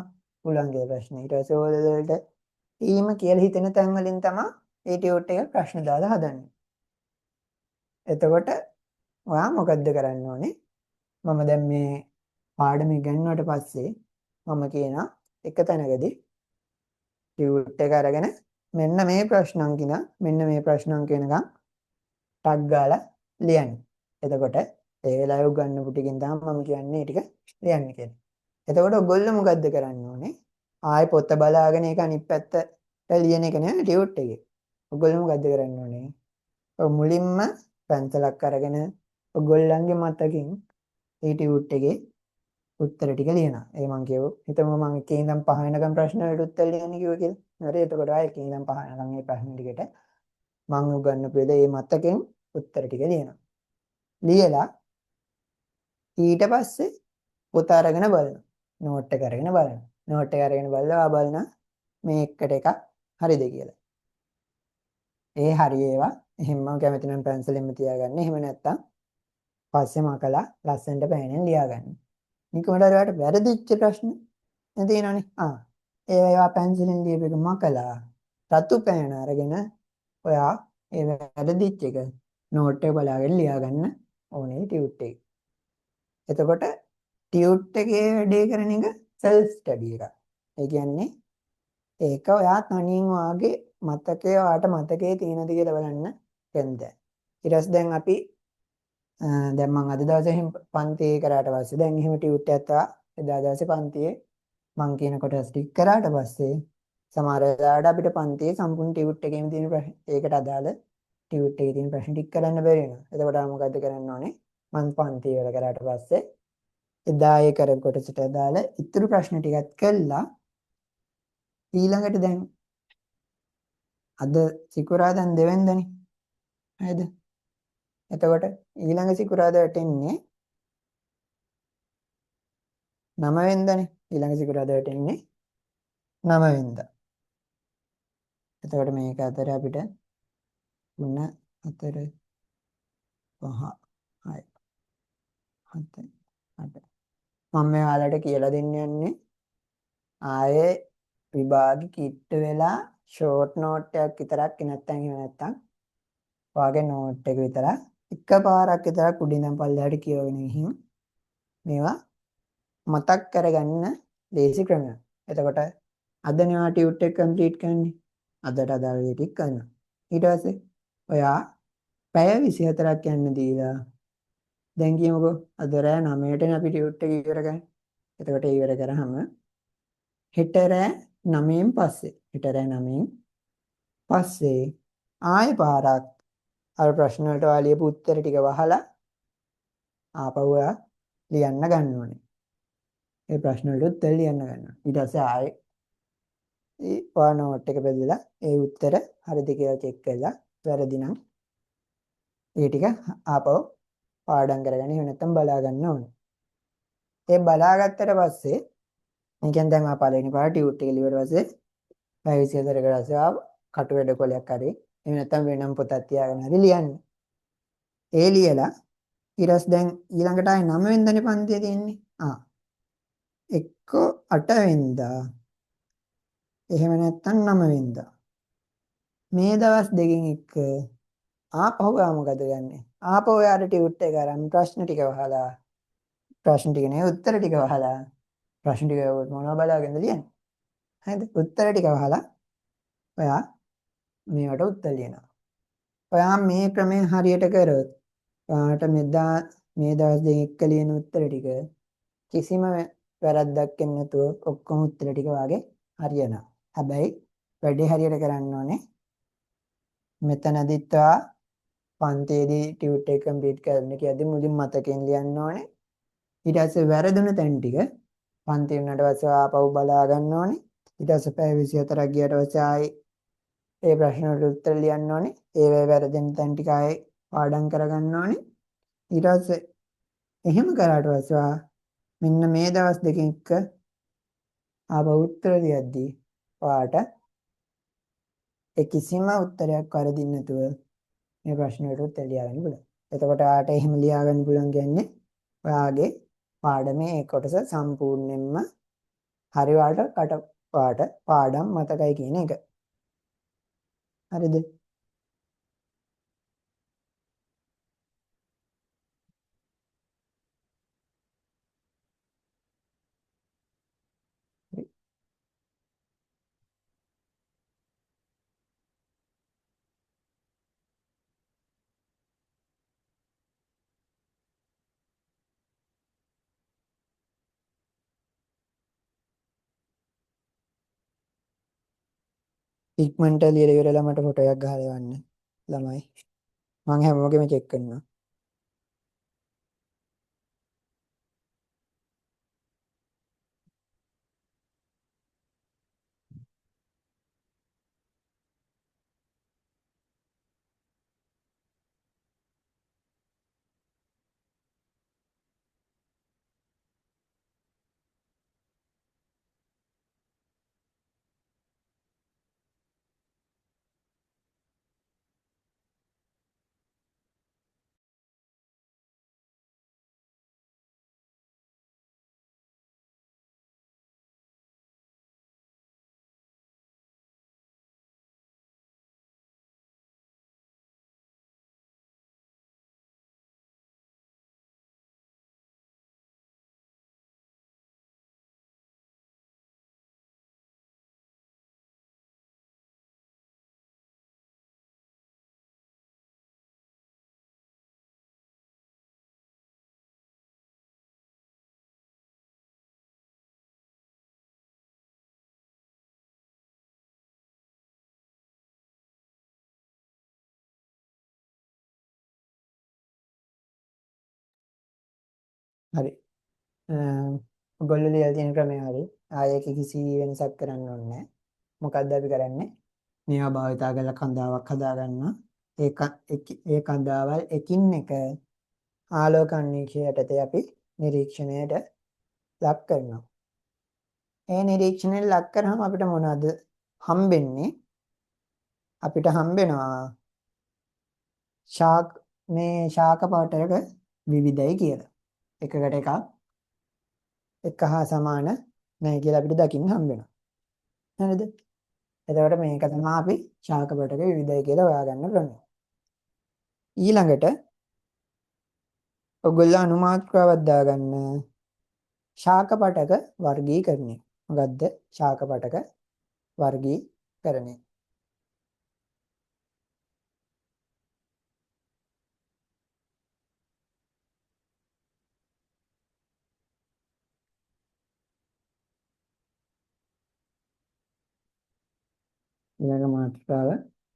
පුළුවන් කියලා ප්‍රශ්න. ඊට පස්සේ O level වලට ඊම කියලා හිතෙන තැන් වලින් තමයි ඒ ටියුට් එක ප්‍රශ්න දාලා හදන්නේ. එතකොට ඔයා මොකද්ද කරන්න ඕනේ? මම දැන් මේ පාඩම ඉගෙනුවාට පස්සේ මම කියනවා එක තැනකදී ටියුට් එක අරගෙන මෙන්න මේ ප්‍රශ්න අංක ඉඳන් මෙන්න මේ ප්‍රශ්න අංක වෙනකන් ටක් ගාලා ලියන්න. එතකොට ඒ වෙලාවේ උගන්වපු ටිකෙන් තමයි මම කියන්නේ ටික ලියන්න කියලා. එතකොට ඔයගොල්ලෝ මොකද්ද කරන්න ඕනේ? ආයෙ පොත බලාගෙන ඒක අනිත් පැත්තට ලියන එක නෙවෙයි ටියුට් එකේ. ඔයගොල්ලෝ මොකද්ද කරන්න ඕනේ? මුලින්ම පැන්සලක් අරගෙන ඔයගොල්ලන්ගේ මතකින් ඒ ටියුට් එකේ උත්තර ටික ලියනවා. ඒ මං කියව හිතමු මම 1 ඉඳන් 5 වෙනකම් ප්‍රශ්න වලට උත්තර ලියන්න කිව්වා කියලා. හරි එතකොට ආයෙ 1 ඉඳන් 5 වෙනකම් මේ ප්‍රශ්න ටිකට මං උගන්වපු දේ මේ මතකෙන් උත්තර ටික ලියනවා. ලියලා ඊට පස්සේ පොත අරගෙන බලනවා. නෝට් එක අරගෙන බලනවා. නෝට් එක අරගෙන බලලා බලන මේ එකට එකක් හරිද කියලා. ඒ හරි ඒවා එහෙම මම කැමති නම් පැන්සලෙන්ම තියාගන්න. එහෙම නැත්තම් පස්සේ මකලා ලස්සනට පෑනෙන් ලියාගන්න. නිකමට ඔයාලට වැරදිච්ච ප්‍රශ්න තියෙනවනේ. ඒවා පැන්සලෙන් ලියපෙක මකලා රතු පෑන අරගෙන ඔයා ඒ වැරදිච්ච එක නෝට් එක බලාගෙන ලියාගන්න ඕනේ ටියුට් එක. එතකොට ටියුට් එකේ වැඩේ කරන එක සෙල්ෆ් ස්ටඩි එකක්. ඒ කියන්නේ ඒක ඔයා තනියෙන් වාගේ මතකයේ ඔයාට මතකයේ තියෙනද කියලා බලන්න කෙන්ද. ඊට පස්සේ දැන් අපි දැන් මම අද දවසේ එහෙම පන්තියේ කරාට පස්සේ දැන් එහෙම ටියුට් එකක් ආවා. එදා දවසේ පන්තියේ මං කියන කොටස් ටික කරාට පස්සේ සමහර වෙලාවට අපිට පන්තියේ සම්පූර්ණ ටියුට් එකේම තියෙන ප්‍රශ්න ඒකට අදාළ ටියුට් එකේ තියෙන ප්‍රශ්න ටික කරන්න බැරි වෙනවා. එතකොට ආ මොකද්ද කරන්න ඕනේ? මං පන්තිය වල කරාට පස්සේ එදා ඒ කරපු කොටසට අදාළ ඉතුරු ප්‍රශ්න ටිකත් කළා. ඊළඟට දැන් අද සිකුරාදා දෙවෙනිදනේ. හරිද? එතකොට ඊළඟ සිකුරාදා වැටෙන්නේ 9 වෙනිදානේ. ඊළඟ සිකුරාදා වැටෙන්නේ 9 වෙනිදා. එතකොට මේක අතර අපිට 3 4 5 6 7 8 මම මේ ඔයාලට කියලා දෙන්න යන්නේ ආයේ විභාගෙ කිට්ට වෙලා ෂෝට් නෝට් එකක් විතරක් නැත්තම් එහෙම නැත්තම් ඔයාගේ නෝට් එක විතරක් එකපාරක් විතරක් උඩින් ඉඳන් පල්ලෙහාට කියවගෙන ගිහින් මේවා මතක් කරගන්න ලේසි ක්‍රමයක්. එතකොට අදනේ ඔයා ටියුට් එක කම්ප්ලීට් කරන්නේ. අදට අදාළ දේ ටික කරනවා. ඊට පස්සේ ඔයා පැය 24ක් යන්න දීලා දැන් කියමුකෝ අද රෑ 9ටනේ අපි ටියුට් එක ඉවර කරන්නේ. එතකොට ඉවර කරාම හෙට රෑ 9න් පස්සේ ආයෙ පාරක් අර ප්‍රශ්න වලට ඔයා ලියපු උත්තර ටික වහලා ආපහු ඔයා ලියන්න ගන්න ඕනේ. ඒ ප්‍රශ්න වලට උත්තර ලියන්න ගන්නවා. ඊට පස්සේ ආයෙ ඒ ඔයා නෝට් එක බෙදලා ඒ උත්තර හරිද කියලා චෙක් කරලා වැරදි නම් ඒ ටික ආපහු පාඩම් කරගන්න. එහෙම නැත්නම් බලා ගන්න ඕනේ. ඒ බලාගත්තට පස්සේ මේ කියන්නේ දැන් ආ පළවෙනි පාර ටියුට් එක ඉවර පස්සේ පැය 24කට පස්සේ ආව කටු වැඩ කොලයක් හරි එහෙම නැත්නම් වෙනම පොතක් තියාගෙන හරි ලියන්න. ඒ ලියලා ඊට පස්සේ දැන් ඊළඟට ආයේ 9 වෙනිදානේ පන්තිය තියෙන්නේ. එක්ක 8 වෙනිදා එහෙම නැත්නම් 9 වෙනිදා. මේ දවස් දෙකෙන් එක ආපහු ආ මොකද ගන්නෙ? ආපහු යාර ටියුට් එක අරන් ප්‍රශ්න ටික වහලා ප්‍රශ්න ටික නේ උත්තර ටික වහලා ප්‍රශ්න ටික මොනවද බලාගෙනද ලියන්නේ? හරිද? උත්තර ටික වහලා ඔයා මේවට උත්තර ලියනවා. ඔයා මේ ක්‍රමයෙන් හරියට කරොත් ඔයාට මෙදා මේ දවස් දෙකෙන් එක ලියන උත්තර ටික කිසිම වැරද්දක් එන්නේ නැතුව ඔක්කොම උත්තර ටික වාගේ හරියනවා. හැබැයි වැඩේ හරියට කරන්න ඕනේ. මෙතනදිත් ඔයා පන්තියේදී ටියුට් එක කම්ප්ලීට් කරන්න කියද්දි මුලින් මතකයෙන් ලියන්න ඕනේ. ඊට පස්සේ වැරදුන තැන් ටික පන්ති වුණාට පස්සේ ආපහු බලා ගන්න ඕනේ. ඊට පස්සේ පැය 24ක් ගියාට පස්සේ ආයේ ඒ ප්‍රශ්න වලට උත්තර ලියන්න ඕනේ. ඒ වැරදෙන තැන් ටික ආයේ පාඩම් කරගන්න ඕනේ. ඊට පස්සේ එහෙම කරාට පස්සේ මෙන්න මේ දවස් දෙකෙන් එක ආපහු උත්තර ලියද්දී ඔයාට ඒ කිසිම උත්තරයක් වරදින්න නැතුව මේ ප්‍රශ්න වලට උත්තර ලියා ගන්න පුළුවන්. එතකොට ඔයාට එහෙම ලියා ගන්න පුළුවන් කියන්නේ ඔයාගේ පාඩමේ ඒ කොටස සම්පූර්ණයෙන්ම හරි වාට පාඩම් මතකයි කියන එක. හරිද? ඉක්මනට ලියලා ඉවරලා මට ෆොටෝ එකක් ගහලා එවන්න ළමයි. මම හැමෝගෙම චෙක් කරනවා. හරි. ඔයගොල්ලෝ ලියලා තියෙන ක්‍රමය හරි. ආයේ කිසි වෙනසක් කරන්න ඕනේ නැහැ. මොකද්ද අපි කරන්නේ? මේවා භාවිතා කරලා කන්දාවක් හදාගන්නවා. ඒ කන්දාවල් එකින් එක ආලෝක අන්වීක්ෂය යටතේ අපි නිරීක්ෂණයට ලක් කරනවා. ඒ නිරීක්ෂණයට ලක් කරාම අපිට මොනවද හම්බෙන්නේ? අපිට හම්බෙනවා මේ ශාක පාටයක විවිධයි කියලා. එකකට එකක් එක හා සමාන නැහැ කියලා අපිට දකින්න හම්බෙනවා. හරිද? එතකොට මේක තමයි අපි ශාක පාටක විවිධයි කියලා හොයාගන්න ක්‍රමය. ඊළඟට ඔයගොල්ලෝ අනුමාත්‍රාවක් දාගන්න ශාක පාටක වර්ගීකරණය. මොකද්ද ශාක පාටක වර්ගීකරණය? ඊළඟ මාතෘකාව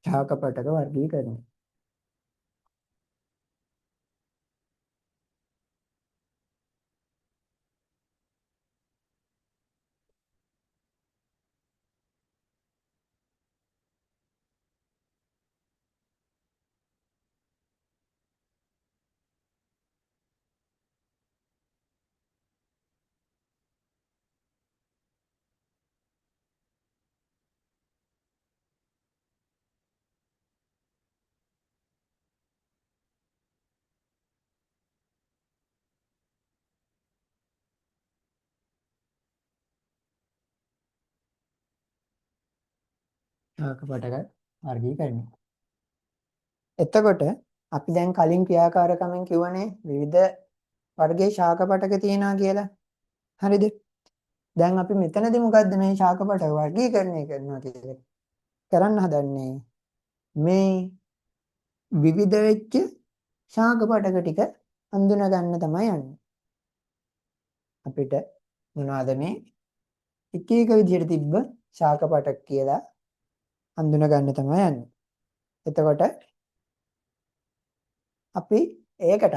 ශාක පාටක වර්ගීකරණය. ශාක පාටක වර්ගීකරණය. එතකොට අපි දැන් කලින් ක්‍රියාකාරකමෙන් කිව්වනේ විවිධ වර්ගයේ ශාක පාටක තියෙනවා කියලා. හරිද? දැන් අපි මෙතනදී මොකද්ද මේ ශාක පාටක වර්ගීකරණය කරනවා කියලා කරන්න හදන්නේ? මේ විවිධ වෙච්ච ශාක පාටක ටික හඳුනා ගන්න තමයි යන්නේ. අපිට මොනවද මේ එක එක විදිහට තිබ්බ ශාක පාටක කියලා හඳුනා ගන්න තමයි යන්නේ. එතකොට අපි ඒකටත්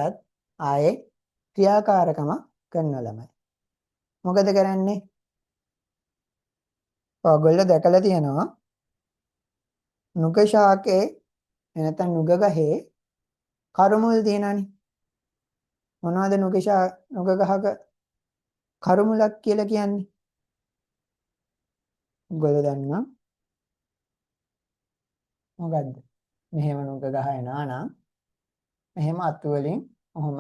ආයේ ක්‍රියාකාරකම කරනවා ළමයි. මොකද කරන්නේ? ඔයගොල්ලෝ දැකලා තියෙනවා නුග ශාකේ නැත්නම් නුග ගහේ කරුමුල් තියෙනනේ. මොනවද නුග ගහක කරුමුලක් කියලා කියන්නේ? ඔයගොල්ලෝ දන්නා මොකද්ද? මෙහෙම නුග ගහ එනවා නම් මෙහෙම අතු වලින් ඔහොම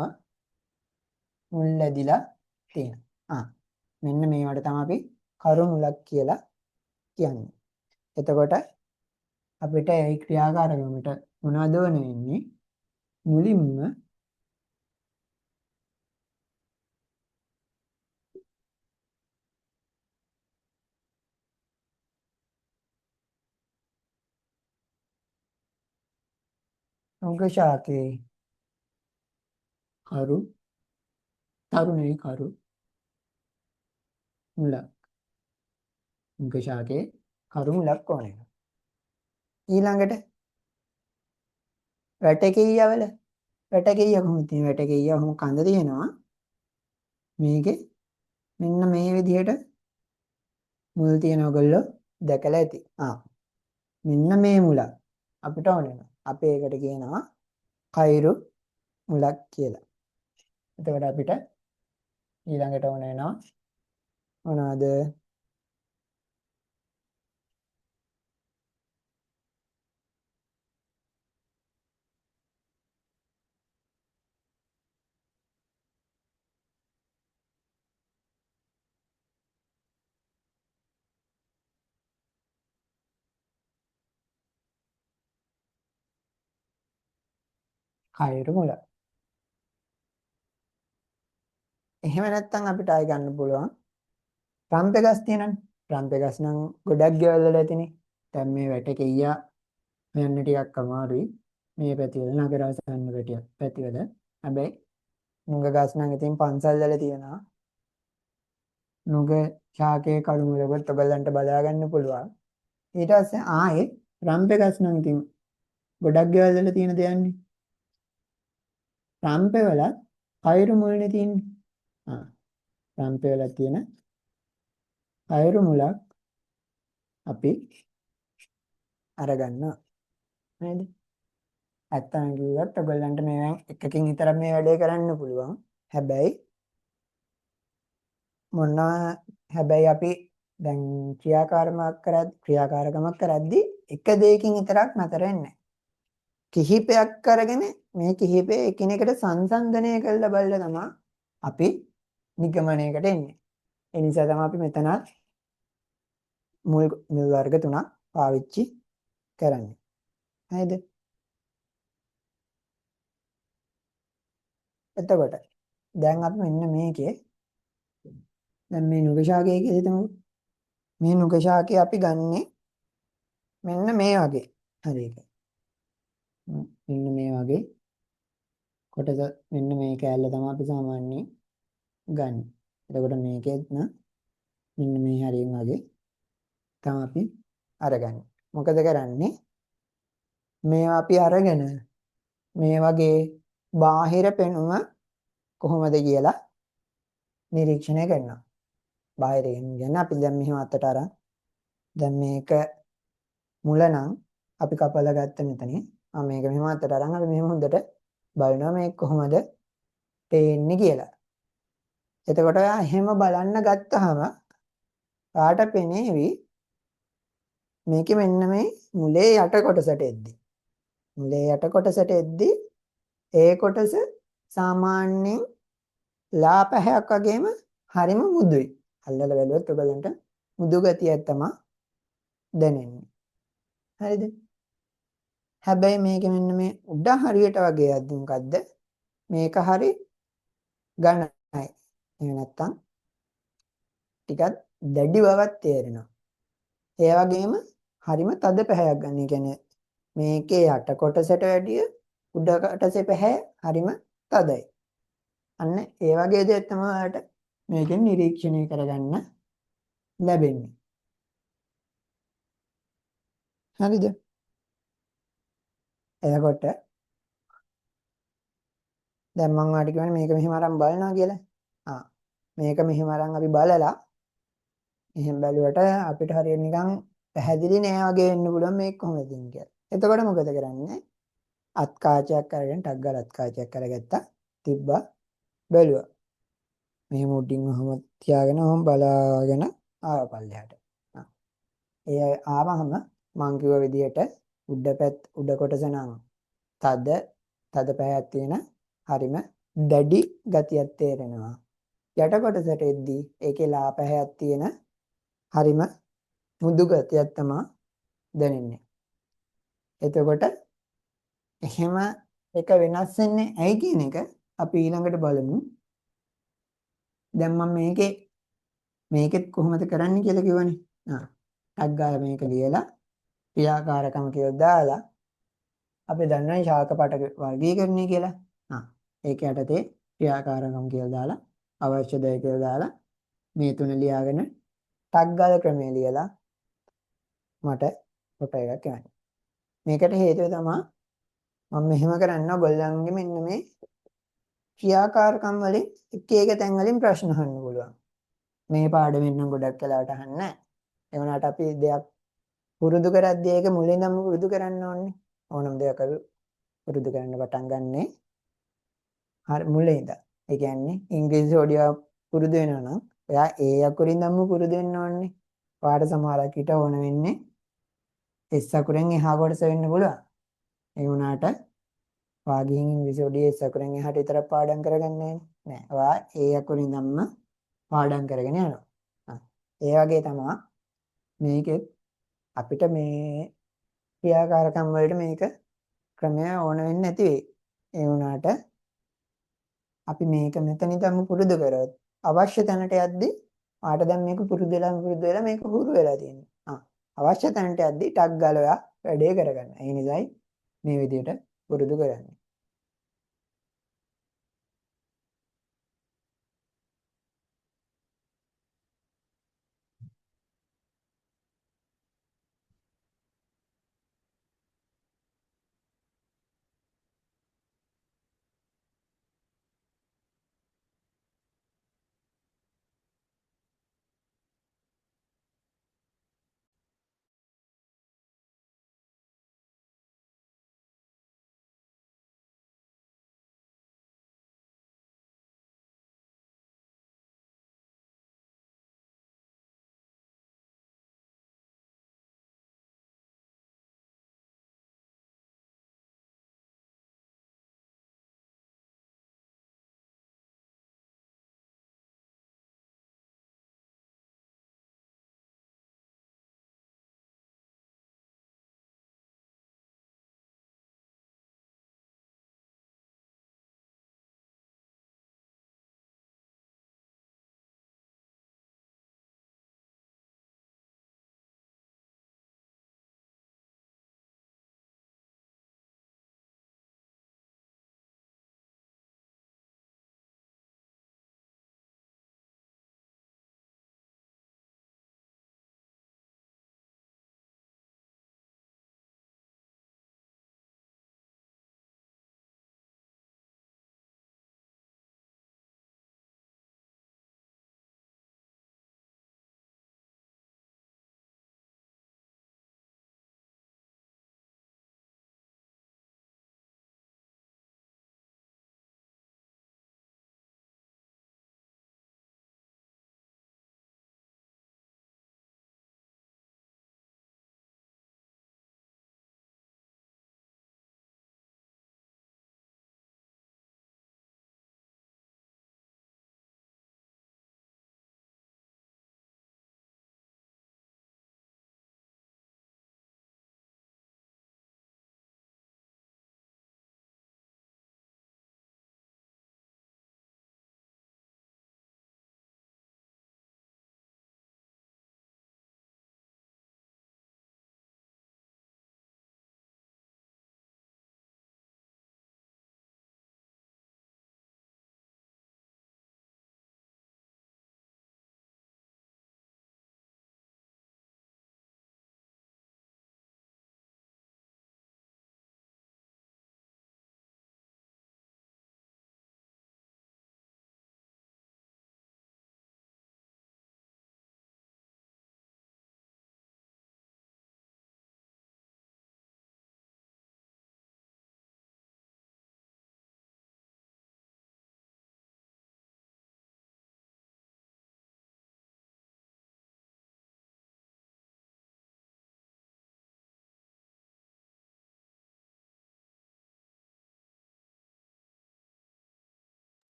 මුල් ඇදිලා තියෙනවා. මෙන්න මේවට තමයි අපි කරුමුලක් කියලා කියන්නේ. එතකොට අපිට ඒ ක්‍රියාකාරකමට මොනවද වෙන්නේ? මුලින්ම නුග ශාකේ කරු තරුණේ කරු මුලක්. නුග ශාකේ කරු මුලක් ඕනේ. ඊළඟට වැටකෙයිය කොහොමද තියෙන්නේ? වැටකෙයිය ඔහොම කඳ තියෙනවා. මේකේ මෙන්න මේ විදිහට මුල් තියෙන ඔයගොල්ලෝ දැකලා ඇති. මෙන්න මේ මුල අපිට ඕන වෙනවා. අපි ඒකට කියනවා කෛරු මුලක් කියලා. එතකොට අපිට ඊළඟට ඕන වෙනවා මොනවද? කෛරු මුල. එහෙම නැත්නම් අපිට ආයි ගන්න පුළුවන් රම්පේ ගස් තියෙනනේ. රම්පේ ගස් නම් ගොඩක් ගෙවල් වල ඇතිනේ. දැන් මේ වැටකෙයියා හොයන්න ටිකක් අමාරුයි. මේ පැතිවල නගරාසන්න පැතිවල. හැබැයි නුග ගස් නම් ඉතින් පන්සල් වල තියෙනවා. නුග ශාකයේ කළු මුලකට ඔයගලන්ට බලා ගන්න පුළුවන්. ඊට පස්සේ ආයේ රම්පේ ගස් නම් ඉතින් ගොඩක් ගෙවල් වල තියෙන දෙයක්නේ. රම්පේ වල කෛරු මුල්නේ තියෙන්නේ. රම්පේ වල තියෙන අයුරු මුලක් අපි අරගන්නවා. නේද? ඇත්තම කිව්වොත් ඔයගොල්ලන්ට මේවෙන් එකකින් විතරක් මේ වැඩේ කරන්න පුළුවන්. හැබැයි හැබැයි අපි දැන් ක්‍රියාකාරකමක් කරද්දී එක දෙයකින් විතරක් නතර වෙන්නේ කිහිපයක් අරගෙන මේ කිහිපේ එකිනෙකට සංසන්දනය කරලා බලලා තමයි අපි නිගමනයකට එන්නේ. ඒ නිසා තමයි අපි මෙතන මුල් වර්ග තුනක් පාවිච්චි කරන්නේ. හරිද? එතකොට දැන් අපි මෙන්න මේකේ දැන් මේ නුග ශාකයේ හිතමු. මේ නුග ශාකය අපි ගන්නෙ මෙන්න මේ වගේ. හරි ඒක. මෙන්න මේ වගේ කොටස මෙන්න මේ කෑල්ල තමයි අපි සාමාන්‍යයෙන් ගන්න. එතකොට මේකෙත් මෙන්න මේ හරියෙන් වගේ තමයි අපි අරගන්නේ. මොකද කරන්නේ? මේවා අපි අරගෙන මේ වගේ බාහිර පෙනුම කොහොමද කියලා නිරීක්ෂණය කරනවා. බාහිරින් කියන අපි දැන් මෙහෙම අතට අරන් දැන් මේක මුල නම් අපි කපලා ගත්ත මෙතනින් මේක මෙහෙම අතට අරන් අපි මෙහෙම හොඳට බලනවා මේක කොහොමද පේන්නේ කියලා. එතකොට ඔයා එහෙම බලන්න ගත්තාම කාට පෙනේවි මේකේ මෙන්න මේ මුලේ යට කොටසට එද්දි. මුලේ යට කොටසට එද්දි ඒ කොටස සාමාන්‍යයෙන් ලාපහයක් වගේම හරිම මුදුයි. අල්ලලා බැලුවොත් ඔයගලන්ට මුදු ගතියක් තමයි දැනෙන්නේ. හරිද? හැබැයි මේක මෙන්න මේ උඩ හරියට වගේ යද්දි මොකද්ද? මේක හරි ඝනයි. එහෙම නැත්තම් ටිකක් දැඩි බවක් තේරෙනවා. ඒ වගේම හරිම තද පැහැයක් ගන්න. ඒ කියන්නේ මේකේ යට කොටසට වැඩිය උඩ කොටසේ පැහැ හරිම තදයි. අන්න ඒ වගේ දෙයක් තමයි ඔයාලට මේකෙන් නිරීක්ෂණය කරගන්න ලැබෙන්නේ. හරිද? එතකොට දැන් මම ඔයාලට කියන්නේ මේක මෙහෙම අරන් බලනවා කියලා. මේක මෙහෙම අරන් අපි බලලා එහෙම බැලුවට අපිට හරියට නිකන් පැහැදිලි නෑ වගේ වෙන්න පුළුවන් මේක කොහොමද කියලා. එතකොට මොකද කරන්නේ? අත් කාචයක් අරගෙන ටක් ගාලා අත් කාචයක් අරගත්තා. තිබ්බා බැලුවා. මෙහෙම උඩින් ඔහම තියාගෙන ඔහම බලාගෙන ආවා පල්ලෙහාට. ඒ ආවහම මං කිව්ව විදිහට උඩ කොටස නම් තද පැහැයක් තියෙන හරිම දැඩි ගතියක් තේරෙනවා. යට කොටසට එද්දී ඒකේ ලා පැහැයක් තියෙන හරිම මුදු ගතියක් තමයි දැනෙන්නේ. එතකොට එහෙම එක වෙනස් වෙන්නේ ඇයි කියන එක අපි ඊළඟට බලමු. දැන් මම මේකෙත් කොහොමද කරන්න කියලා කිව්වනේ. ටක් ගාලා මේක ලියලා ක්‍රියාකාරකම් කියලා දාලා අපි දන්නවා ශාක පාඨ වර්ගීකරණය කියලා. ඒක යටතේ ක්‍රියාකාරකම් කියලා දාලා අවශ්‍ය දේ කියලා දාලා මේ තුන ලියාගෙන ටක් ගාලා ක්‍රමය ලියලා මට ෆොටෝ එකක් එන්න. මේකට හේතුව තමයි මම මෙහෙම කරන්න ඔයගොල්ලන්ගේ මෙන්න මේ ක්‍රියාකාරකම් වලින් එක තැන් වලින් ප්‍රශ්න අහන්න පුළුවන්. මේ පාඩමෙන් නම් ගොඩක් වෙලාවට අහන්නේ නැහැ. ඒ වුණාට අපි දෙයක් පුරුදු කරද්දී ඒක මුලින්ම පුරුදු කරන්න ඕනේ. ඕනම දෙයක් අපි පුරුදු කරන්න පටන් ගන්නනේ හරි මුලින් ඉඳන්. ඒ කියන්නේ ඉංග්‍රීසි ඔඩියා පුරුදු වෙනවා නම් එයා ඒ අකුරින් නම් පුරුදු වෙන්න ඕනේ. ඔයාට සමහරක් ඊට ඕන වෙන්නේ එස් අකුරෙන් එහා කොටස වෙන්න පුළුවන්. ඒ වුණාට වාගින් ඉංග්‍රීසි ඔඩියේ එස් අකුරෙන් එහාට විතරක් පාඩම් කරගන්නේ නැහැ. ඔයා ඒ අකුරින් නම් පාඩම් කරගෙන යනවා. ඒ වගේ තමයි මේකෙත් අපිට මේ ක්‍රියාකාරකම් වලට මේක ක්‍රමය ඕන වෙන්නේ නැති වෙයි. ඒ වුණාට අපි මේක මෙතනින්ම පුරුදු කරොත් අවශ්‍ය තැනට යද්දී ආට දැන් මේක පුරුදු වෙලා මේක හුරු වෙලා තියෙනවා. අවශ්‍ය තැනට යද්දී ටක් ගාලා වැඩේ කරගන්න. ඒ නිසායි මේ විදිහට පුරුදු කරන්නේ.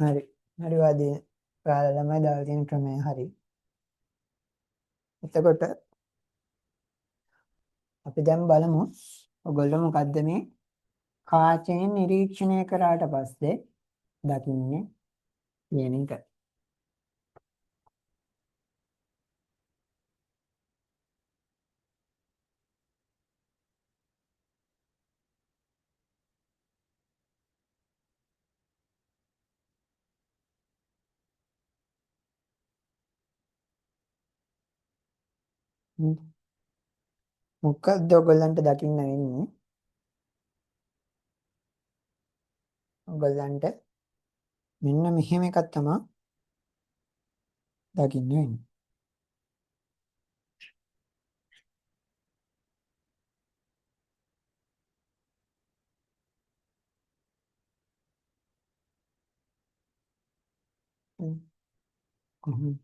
හරි. හරි වාදී. ඔයාලා ළමයි දාලා තියෙන ක්‍රමය හරි. එතකොට අපි දැන් බලමු ඔයගොල්ලෝ මොකද්ද මේ කාචයෙන් නිරීක්ෂණය කරාට පස්සේ දකින්නේ කියන එක. මොකක්ද ඔයගොල්ලන්ට දකින්න වෙන්නේ? ඔයගොල්ලන්ට මෙන්න මෙහෙම එකක් තමයි දකින්න වෙන්නේ. කොහොමද?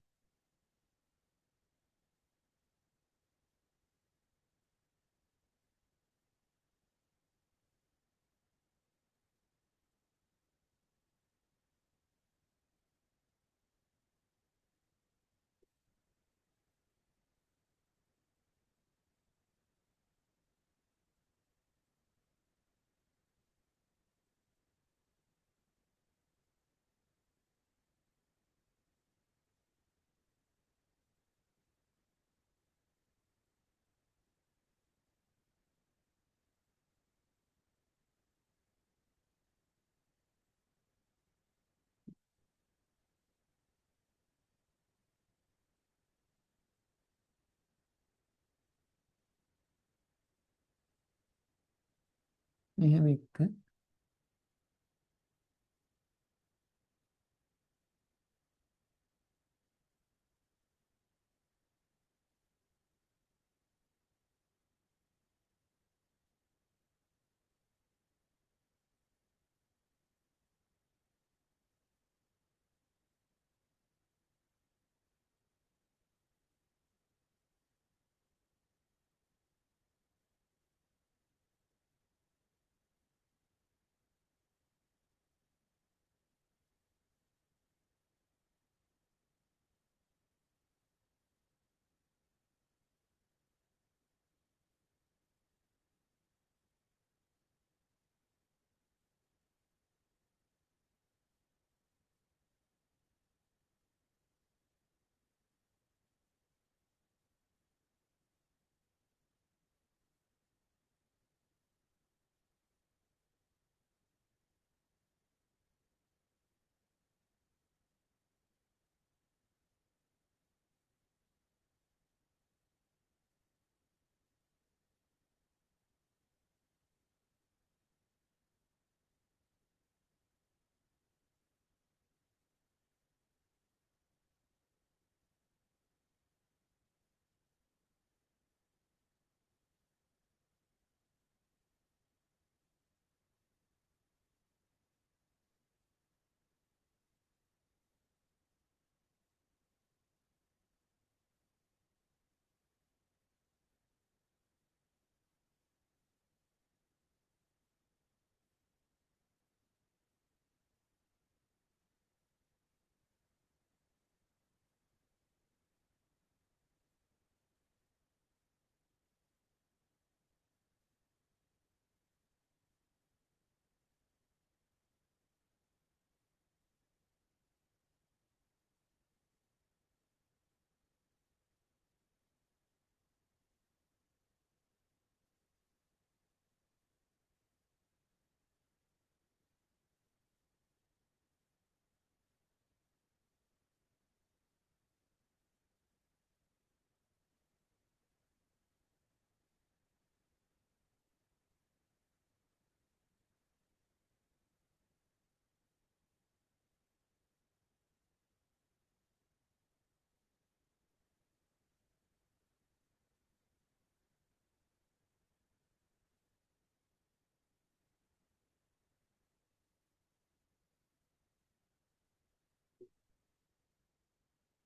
මෙහෙම එක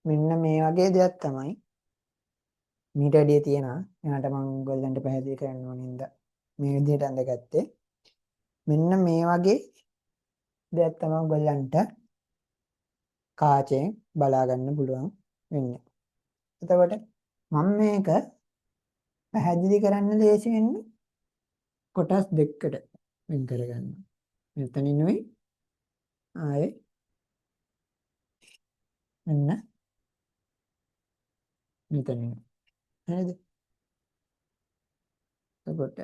මෙන්න මේ වගේ දෙයක් තමයි මීට වැඩිය තියෙනවා. එයාට මම ඔයගොල්ලන්ට පැහැදිලි කරන්න ඕනින්ද මේ විදිහට අඳගත්තේ. මෙන්න මේ වගේ දෙයක් තමයි ඔයගොල්ලන්ට කාචයෙන් බලා ගන්න පුළුවන් වෙන්නේ. එතකොට මම මේක පැහැදිලි කරන්න ලේසි වෙන්නේ කොටස් දෙකකට වෙන් කරගන්න. මෙතනිනුයි ආයේ මෙන්න මෙතනින්. හරිද? එතකොට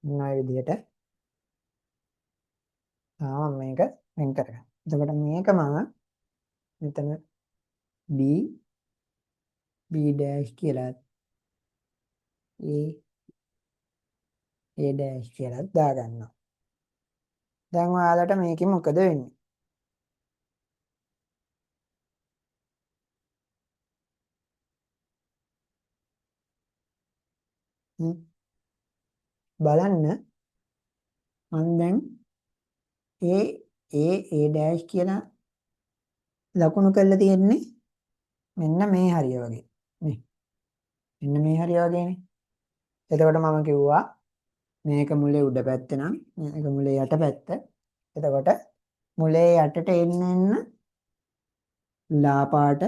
මේ විදිහට මේක වෙන් කරගන්න. එතකොට මේක මම මෙතන B B' කියලා A' කියලා දාගන්නවා. දැන් ඔයාලට මේකෙන් මොකද වෙන්නේ? බලන්න මම දැන් A' කියලා ලකුණු කරලා තියෙන්නේ මෙන්න මේ හරිය වගේ. නේ. මෙන්න මේ හරිය වගේනේ. එතකොට මම කිව්වා මේක මුලේ උඩ පැත්ත නම් මේක මුලේ යට පැත්ත. එතකොට මුලේ යටට එන්න ලා පාට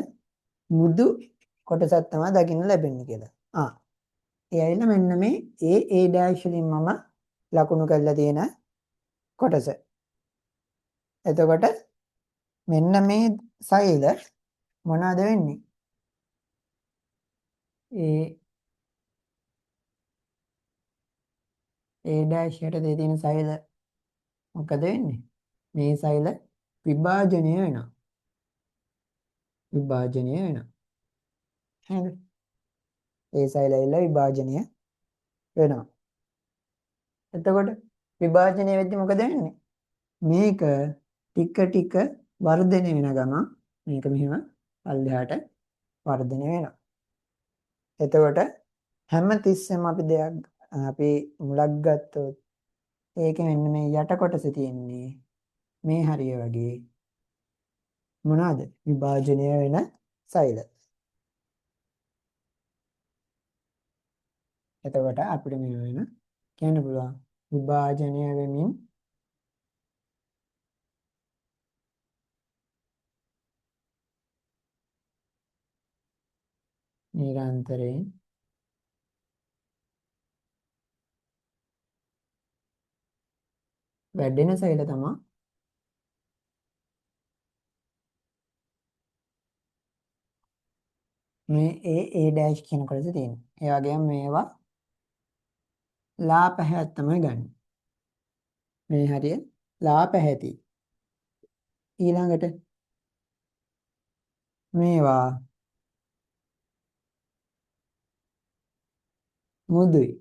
මුදු කොටසක් තමයි දකින්න ලැබෙන්නේ කියලා. ඒ ඇවිල්ලා මෙන්න මේ A' වලින් මම ලකුණු කරලා තියෙන කොටස. එතකොට මෙන්න මේ සෛල මොනවද වෙන්නේ? A' යටතේ තියෙන සෛල මොකද වෙන්නේ? මේ සෛල විභාජනය වෙනවා. විභාජනය වෙනවා. හරිද? ඒ සෛල ඇවිල්ලා විභාජනය වෙනවා. එතකොට විභාජනය වෙද්දි මොකද වෙන්නේ? මේක ටික ටික වර්ධනය වෙන ගමන් මේක මෙහෙම පල්ලෙහාට වර්ධනය වෙනවා. එතකොට හැම තිස්සෙම අපි මුලක් ගත්තොත් ඒකේ මෙන්න මේ යට කොටස තියෙන්නේ මේ හරිය වගේ මොනවාද? විභාජනය වෙන සෛල. එතකොට අපිට මේ වෙන කියන්න පුළුවන් විභාජනය වෙමින් නිරන්තරයෙන් වැඩෙන සෛල තමයි මේ A' කියන කොටස තියෙන්නේ. ඒ වගේම මේවා ලා පැහැයක් තමයි ගන්න. මේ හරිය ලා පැහැති. ඊළඟට මේවා මුදුයි.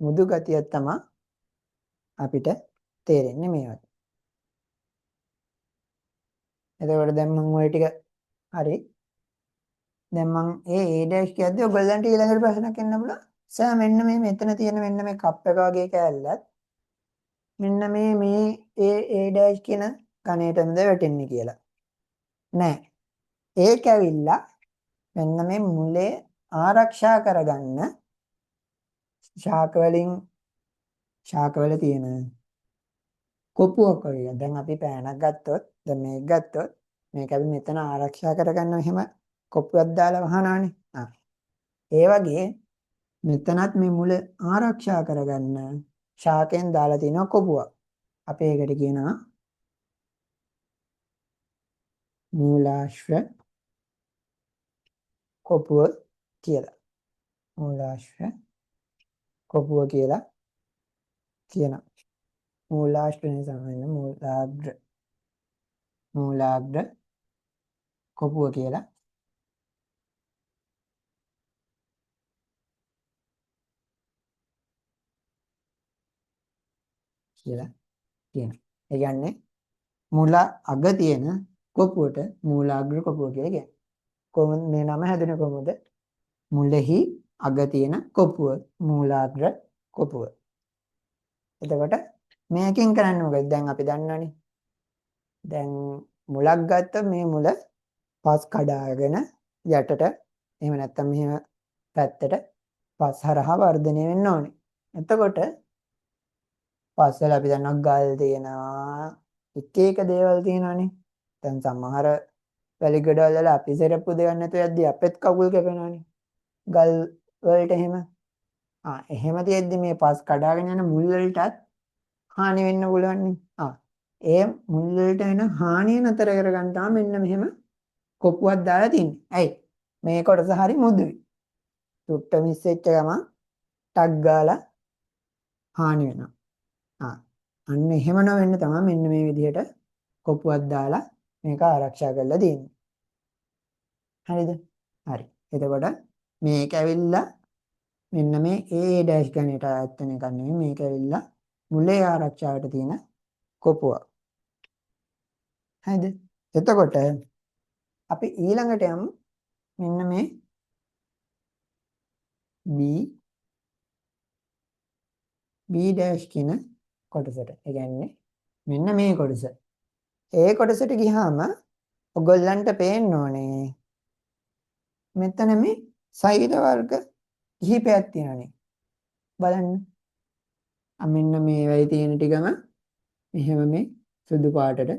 මුදු ගතියක් තමයි අපිට තේරෙන්නේ මේවා. එතකොට දැන් මම ওই ටික හරි. දැන් මම A' කියද්දි ඔයගොල්ලන්ට ඊළඟට ප්‍රශ්නයක් එන්න පුළුවන්. සර් මෙන්න මේ මෙතන තියෙන මෙන්න මේ කප් එක වගේ කෑල්ලත් මෙන්න මේ A' කියන කණේටමද වැටෙන්නේ කියලා. නෑ. ඒක ඇවිල්ලා මෙන්න මේ මුලේ ආරක්ෂා කරගන්න ශාකවල තියෙන කොපුවක් වගේ. දැන් අපි පෑනක් ගත්තොත් දැන් මේක ගත්තොත් මේක අපි මෙතන ආරක්ෂා කරගන්න මෙහෙම කොපුවක් දාලා වහනවානේ. ඒ වගේ මෙතනත් මේ මුල ආරක්ෂා කරගන්න ශාකෙන් දාලා තියෙන කොපුවක්. අපි ඒකට කියනවා මූලාශ්‍ර කොපුව කියලා. මූලාශ්‍ර කොපුව කියලා කියනවා. මූලාශ්‍රයෙන් සමන්න මූලාග්‍ර කොපුව කියලා කියනවා. ඒ කියන්නේ මුල අග තියෙන කොපුවට මූලාග්‍ර කොපුව කියලා කියනවා. කොහොමද මේ නම හැදුනේ කොහොමද? මුලෙහි අග තියෙන කොපුව මූලාග්‍ර කොපුව. එතකොට මේකෙන් කරන්නේ මොකද? දැන් අපි දන්නවනේ. දැන් මුලක් ගත්තොත් මේ මුල පස් කඩාගෙන යටට එහෙම නැත්නම් මෙහෙම පැත්තට පස් හරහා වර්ධනය වෙන්න ඕනේ. එතකොට පස්වල අපි දන්නවා ගල් තියෙනවා, එක දේවල් තියෙනවානේ. දැන් සමහර වැලිගඩවල වල අපි සෙරප්පු දෙන්න නැතුව යද්දි අපෙත් කකුල් කැපෙනවානේ. ගල් වලට එහෙම. එහෙම තියෙද්දි මේ පස් කඩාගෙන යන මුල් වලටත් හානි වෙන්න පුළුවන් නේ. ඒ මුල් වලට එන හානිය නතර කරගන්න තමයි මෙන්න මෙහෙම කොපුවක් දාලා තින්නේ. ඇයි? මේ කොටස හරි මුදුයි. තුට්ට මිස් වෙච්ච ගමන් ටක් ගාලා හානි වෙනවා. අන්න එහෙම නොවෙන්න තමයි මෙන්න මේ විදිහට කොපුවක් දාලා මේක ආරක්ෂා කරලා තියෙන්නේ. හරිද? හරි. එතකොට මේක ඇවිල්ලා මෙන්න මේ A ගණයට අයත් වෙන එකක් නෙමෙයි. මේක ඇවිල්ලා මුලේ ආරක්ෂාවට තියෙන කොපුවක්. හරිද? එතකොට අපි ඊළඟට යමු මෙන්න මේ B කියන කොටසට. ඒ කියන්නේ මෙන්න මේ කොටස. ඒ කොටසට ගියාම ඔයගොල්ලන්ට පේන්න ඕනේ මෙතන මේ සෛල වර්ග කිහිපයක් තියෙනනේ. බලන්න. මෙන්න මේ වෙයි තියෙන ටිකම මෙහෙම මේ සුදු පාටට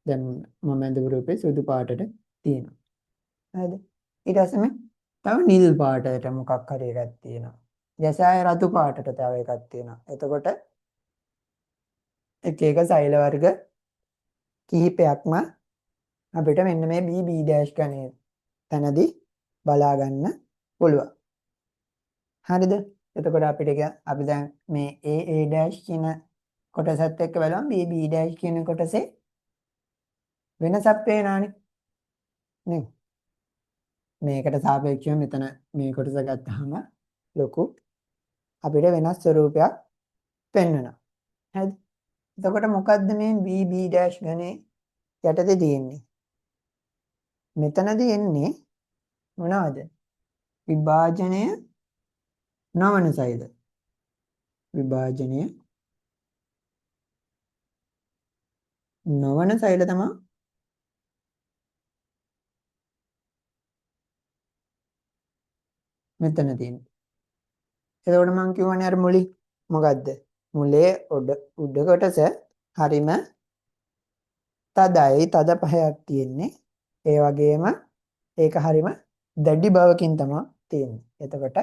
දැන් මම ඇඳපු රූපේ සුදු පාටට තියෙනවා. හරිද? ඊට පස්සේ මේ තව නිල් පාටට මොකක් හරි එකක් තියෙනවා. යසාය රතු පාටට තව එකක් තියෙනවා. එතකොට එක එක සෛල වර්ග කිහිපයක්ම අපිට මෙන්න මේ B ගණයේ තැනදී බලා ගන්න පුළුවන්. හරිද? එතකොට අපි දැන් මේ A කියන කොටසත් එක්ක බලමු B කියන කොටසේ වෙනසක් පේනවානේ. නේ? මේකට සාපේක්ෂව මෙතන මේ කොටස ගත්තාම ලොකු අපිට වෙනස් ස්වරූපයක් පෙන්වනවා. හරිද? එතකොට මොකද්ද මේ B ගණේ යටතේ තියෙන්නේ? මෙතනදී එන්නේ මොනවද? විභාජනය නොවන සෛල. විභාජනය නොවන සෛල තමයි මෙතන තියෙන්නේ. එතකොට මම කියවනේ අර මුලින් මොකද්ද? මුලේ උඩ කොටස හරිම තදයි, තද පහයක් තියෙන්නේ. ඒ වගේම ඒක හරිම දැඩි බවකින් තමයි තියෙන්නේ. එතකොට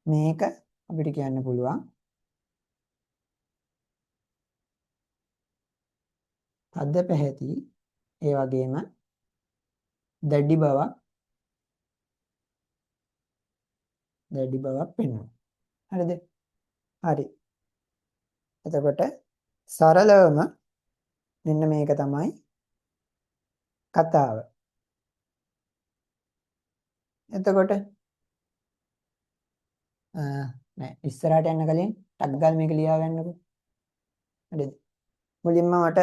මේක අපිට කියන්න පුළුවන් තද පැහැති ඒ වගේම දැඩි බවක් පෙන්වනවා. හරිද? හරි. එතකොට සරලවම මෙන්න මේක තමයි කතාව. එතකොට නෑ ඉස්සරහට යන්න කලින් ටක් ගාලා මේක ලියා ගන්නකො. හරිද? මුලින්ම මට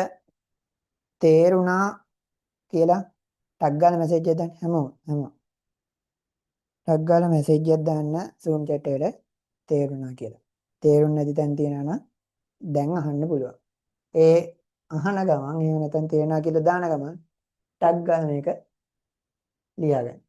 තේරුණා කියලා ටක් ගාලා මැසේජ් එකක් දාන්න හැමෝම ටක් ගාලා මැසේජ් එකක් දාන්න Zoom chat එකට තේරුණා කියලා. තේරුන්නේ නැති තැන් තියෙනවා නම් දැන් අහන්න පුළුවන්. ඒ අහන ගමන් එහෙම නැත්නම් තේරුණා කියලා දාන ගමන් ටක් ගාලා මේක ලියා ගන්න.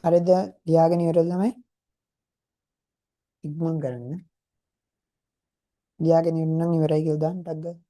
හරිද? ලියාගෙන ඉවරද ළමයි? ඉක්මන් කරන්න. ලියාගෙන ඉන්න නම් ඉවරයි කියලා දාන්න ටක් ගාලා.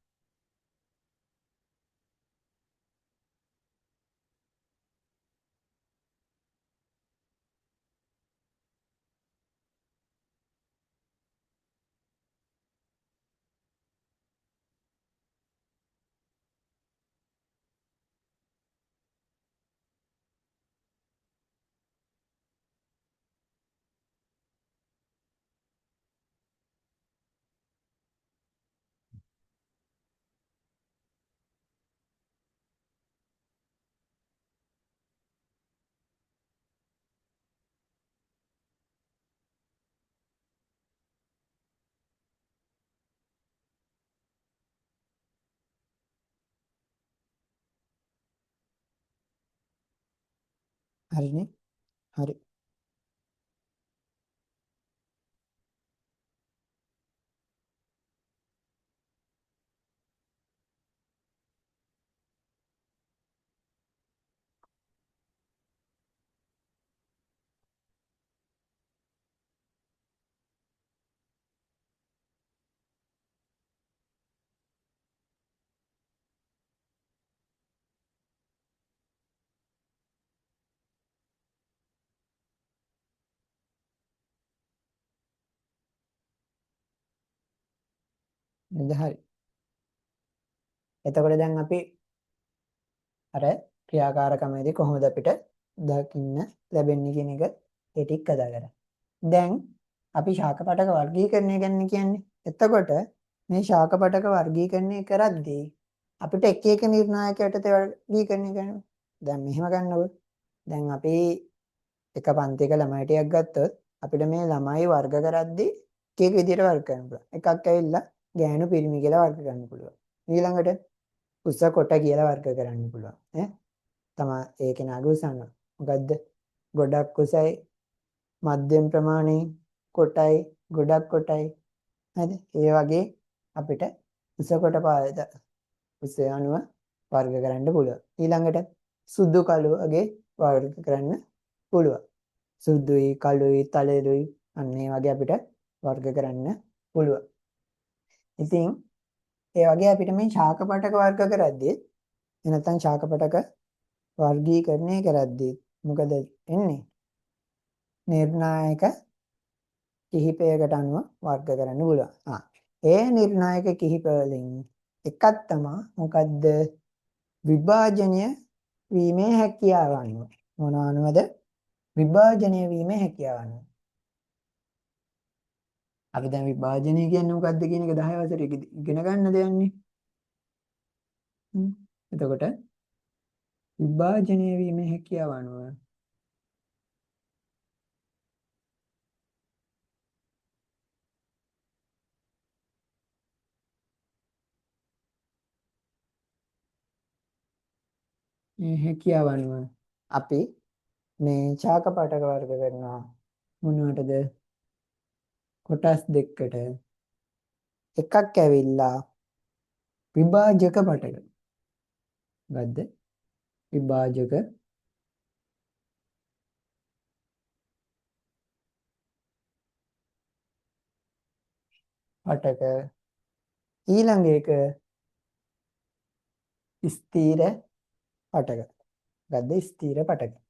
හරිනේ? හරි. නේද? හරි. එතකොට දැන් අපි අර ක්‍රියාකාරකමේදී කොහොමද අපිට දකින්න ලැබෙන්නේ කියන එක ඒ ටික කතා කරා. දැන් අපි ශාක පටක වර්ගීකරණය ගැන කියන්නේ. එතකොට මේ ශාක පටක වර්ගීකරණය කරද්දී අපිට එක එක නිර්ණායකයට වර්ගීකරණය කරනවා. දැන් මෙහෙම ගන්නකො. දැන් අපි එක පන්තියක ළමයි ටිකක් ගත්තොත් අපිට මේ ළමයි වර්ග කරද්දී එක එක විදිහට වර්ග කරන්න පුළුවන්. එකක් ඇවිල්ලා ගෑනු පිරිමි කියලා වර්ග කරන්න පුළුවන්. ඊළඟට උස කොට කියලා වර්ග කරන්න පුළුවන්. තමයි ඒ කෙනාගේ උසන්න. මොකද්ද? ගොඩක් උසයි, මධ්‍යම ප්‍රමාණයි, කොටයි, ගොඩක් කොටයි. හරිද? ඒ වගේ අපිට උස කොට පාද උස අණුව වර්ග කරන්න පුළුවන්. ඊළඟට සුදු කළු වගේ වර්ග කරන්න පුළුවන්. සුදුයි, කළුයි, තලෙරුයි අන්න ඒ වගේ අපිට වර්ග කරන්න පුළුවන්. ඉතින් ඒ වගේ අපිට මේ ශාක පටක වර්ග කරද්දී නැත්නම් ශාක පටක වර්ගීකරණය කරද්දී මොකද එන්නේ? නිර්ණායක කිහිපයකට අනුව වර්ග කරන්න පුළුවන්. ඒ නිර්ණායක කිහිප වලින් එකක් තමයි මොකද්ද? විභාජනය වීමේ හැකියාව අනුව. මොන අනුවද? විභාජනය වීමේ හැකියාව අනුව. අපි දැන් විභාජනය කියන්නේ මොකද්ද කියන එක 10 වසරේ ඉගෙන ගන්න දෙයක්නේ. එතකොට විභාජනය වීමේ හැකියාව අනුව මේ හැකියාව අනුව අපි මේ ශාක පටක වර්ග කරනවා මොනවටද? කොටස් දෙකකට. එකක් ඇවිල්ලා විභාජක පටක. ගද්ද විභාජක පටක. ඊළඟ එක ස්ථීර පටක. ගද්ද ස්ථීර පටක.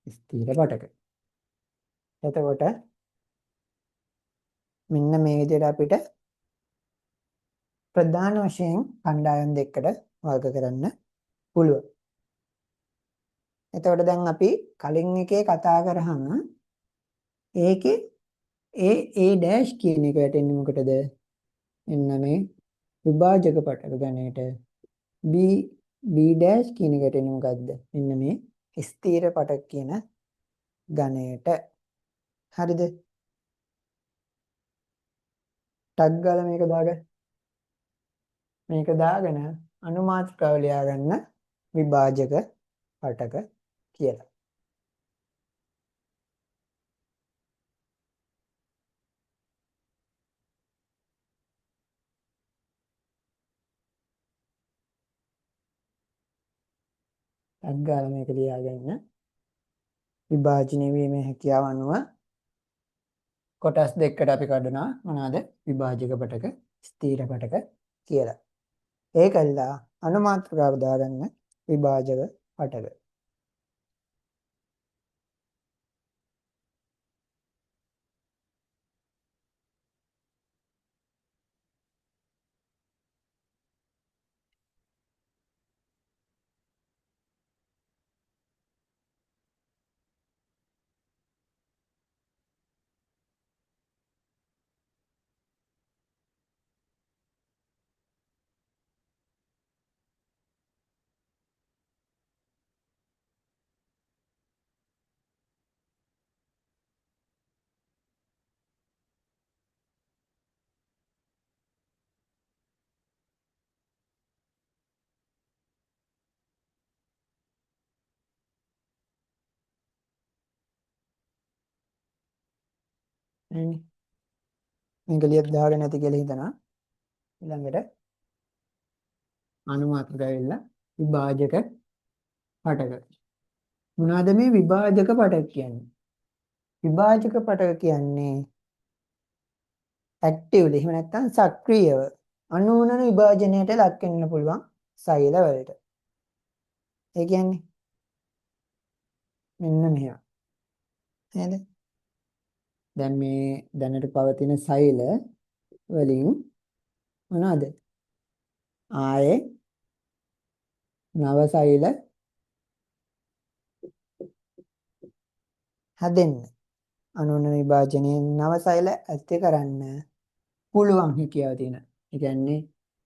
ස්ථීර පටක. එතකොට මෙන්න මේ විදිහට අපිට ප්‍රධාන වශයෙන් කණ්ඩායම් දෙකකට වර්ග කරන්න පුළුවන්. එතකොට දැන් අපි කලින් එකේ කතා කරාම ඒකේ A කියන එක වැටෙන්නේ මොකටද? එන්න මේ විභාජක පටක ගණයට. B කියන එක වැටෙන්නේ මොකද්ද? මෙන්න මේ ස්ථීර පටක කියන ගණයට. හරිද? ටග් ගාලා මේක දාගන්න. මේක දාගෙන අනුමාත්‍රාව ලියා ගන්න විභාජක පටක කියලා. අග්ගාල මේක ලියාගන්න. විභාජනය වීමේ හැකියාව අනුව කොටස් දෙකකට අපි කඩනවා. මොනවාද? විභාජක පටක, ස්ථීර පටක කියලා. ඒකල්ලා අනුමාත්‍රකාව දාගන්න විභාජක පටක. මේක ලියත් දාගෙන නැති කියලා හිතනවා. ඊළඟට අනුමාත්‍රක ඇවිල්ලා විභාජක පටක. මොනවාද මේ විභාජක පටක කියන්නේ? විභාජක පටක කියන්නේ ඇක්ටිව්ලි එහෙම නැත්නම් සක්‍රියව අනුවනන විභාජනයට ලක් වෙන්න පුළුවන් සෛල වලට. ඒ කියන්නේ මෙන්න මෙහෙම. නේද? දැන් මේ දැනට පවතින සෛල වලින් මොනවාද? ආයේ නව සෛල හැදෙන්න. අනුවනන විභාජනයෙන් නව සෛල ඇති කරන්න පුළුවන් හැකියාව තියෙන. ඒ කියන්නේ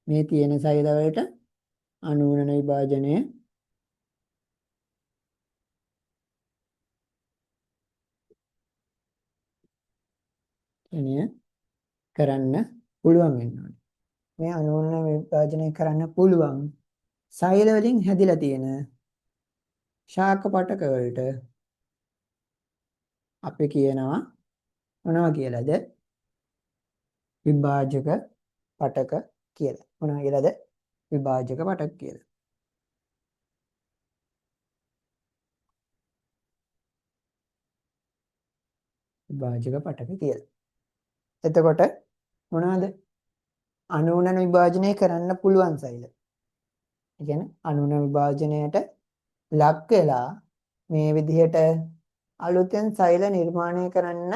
මේ තියෙන සෛල වලට අනුවනන විභාජනය කරන්න පුළුවන් වෙනවා. මේ අනුවනන විභාජනය කරන්න පුළුවන් සෛල වලින් හැදිලා තියෙන ශාක පටක වලට අපි කියනවා මොනවා කියලාද? විභාජක පටක කියලා. මොනවා කියලාද? විභාජක පටක කියලා. විභාජක පටක කියලා. එතකොට මොනවාද? අනුවනන විභාජනය කරන්න පුළුවන් සෛල. ඒ කියන්නේ අනුවනන විභාජනයට ලක් වෙලා මේ විදිහට අලුතෙන් සෛල නිර්මාණය කරන්න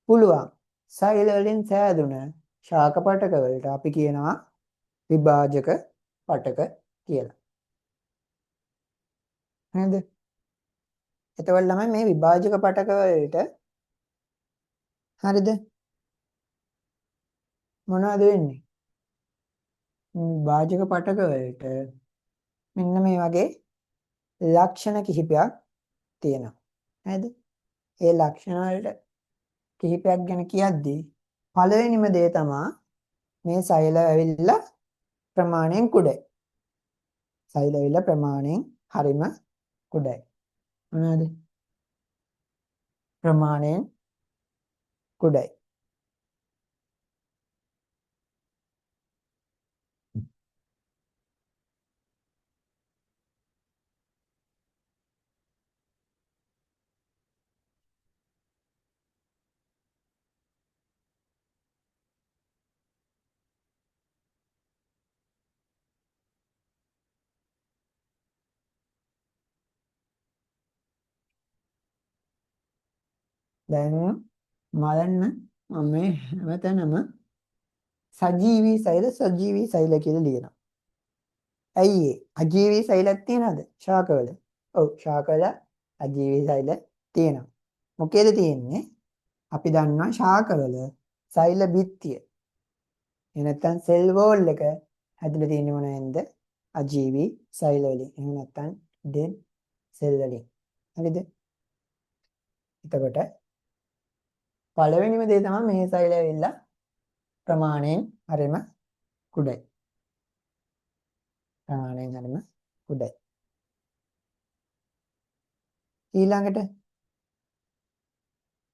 පුළුවන් සෛල වලින් සෑදුන ශාක පටක වලට අපි කියනවා විභාජක පටක කියලා. නේද? එතකොට ළමයි මේ විභාජක පටක වලට හරිද? මොනවද වෙන්නේ? විභාජක පටක වලට මෙන්න මේ වගේ ලක්ෂණ කිහිපයක් තියෙනවා. නේද? ඒ ලක්ෂණ වලට කිහිපයක් ගැන කියද්දී පළවෙනිම දේ තමයි මේ සෛල ඇවිල්ලා ප්‍රමාණයෙන් කුඩයි. සෛල ඇවිල්ලා ප්‍රමාණයෙන් හරිම කුඩයි. මොනවද? ප්‍රමාණයෙන් කුඩයි. දැන් බලන්න මම මේ හැමතැනම සජීවී සෛල කියලා ලියනවා. ඇයි ඒ? අජීවී සෛලක් තියනද? ශාකවල. ඔව් ශාකවල අජීවී සෛල තියෙනවා. මොකේද තියෙන්නේ? අපි දන්නවා ශාකවල සෛල බිත්තිය. එහෙම නැත්නම් සෙල් වෝල් එක හැදලා තියෙන්නේ මොනවෙන්ද? අජීවී සෛල වලින්. එහෙම නැත්නම් ඩෙඩ් සෙල් වලින්. හරිද? එතකොට පළවෙනිම දේ තමයි මේ සෛල ඇවිල්ලා ප්‍රමාණයෙන් හරිම කුඩයි. ප්‍රමාණයෙන් හරිම කුඩයි. ඊළඟට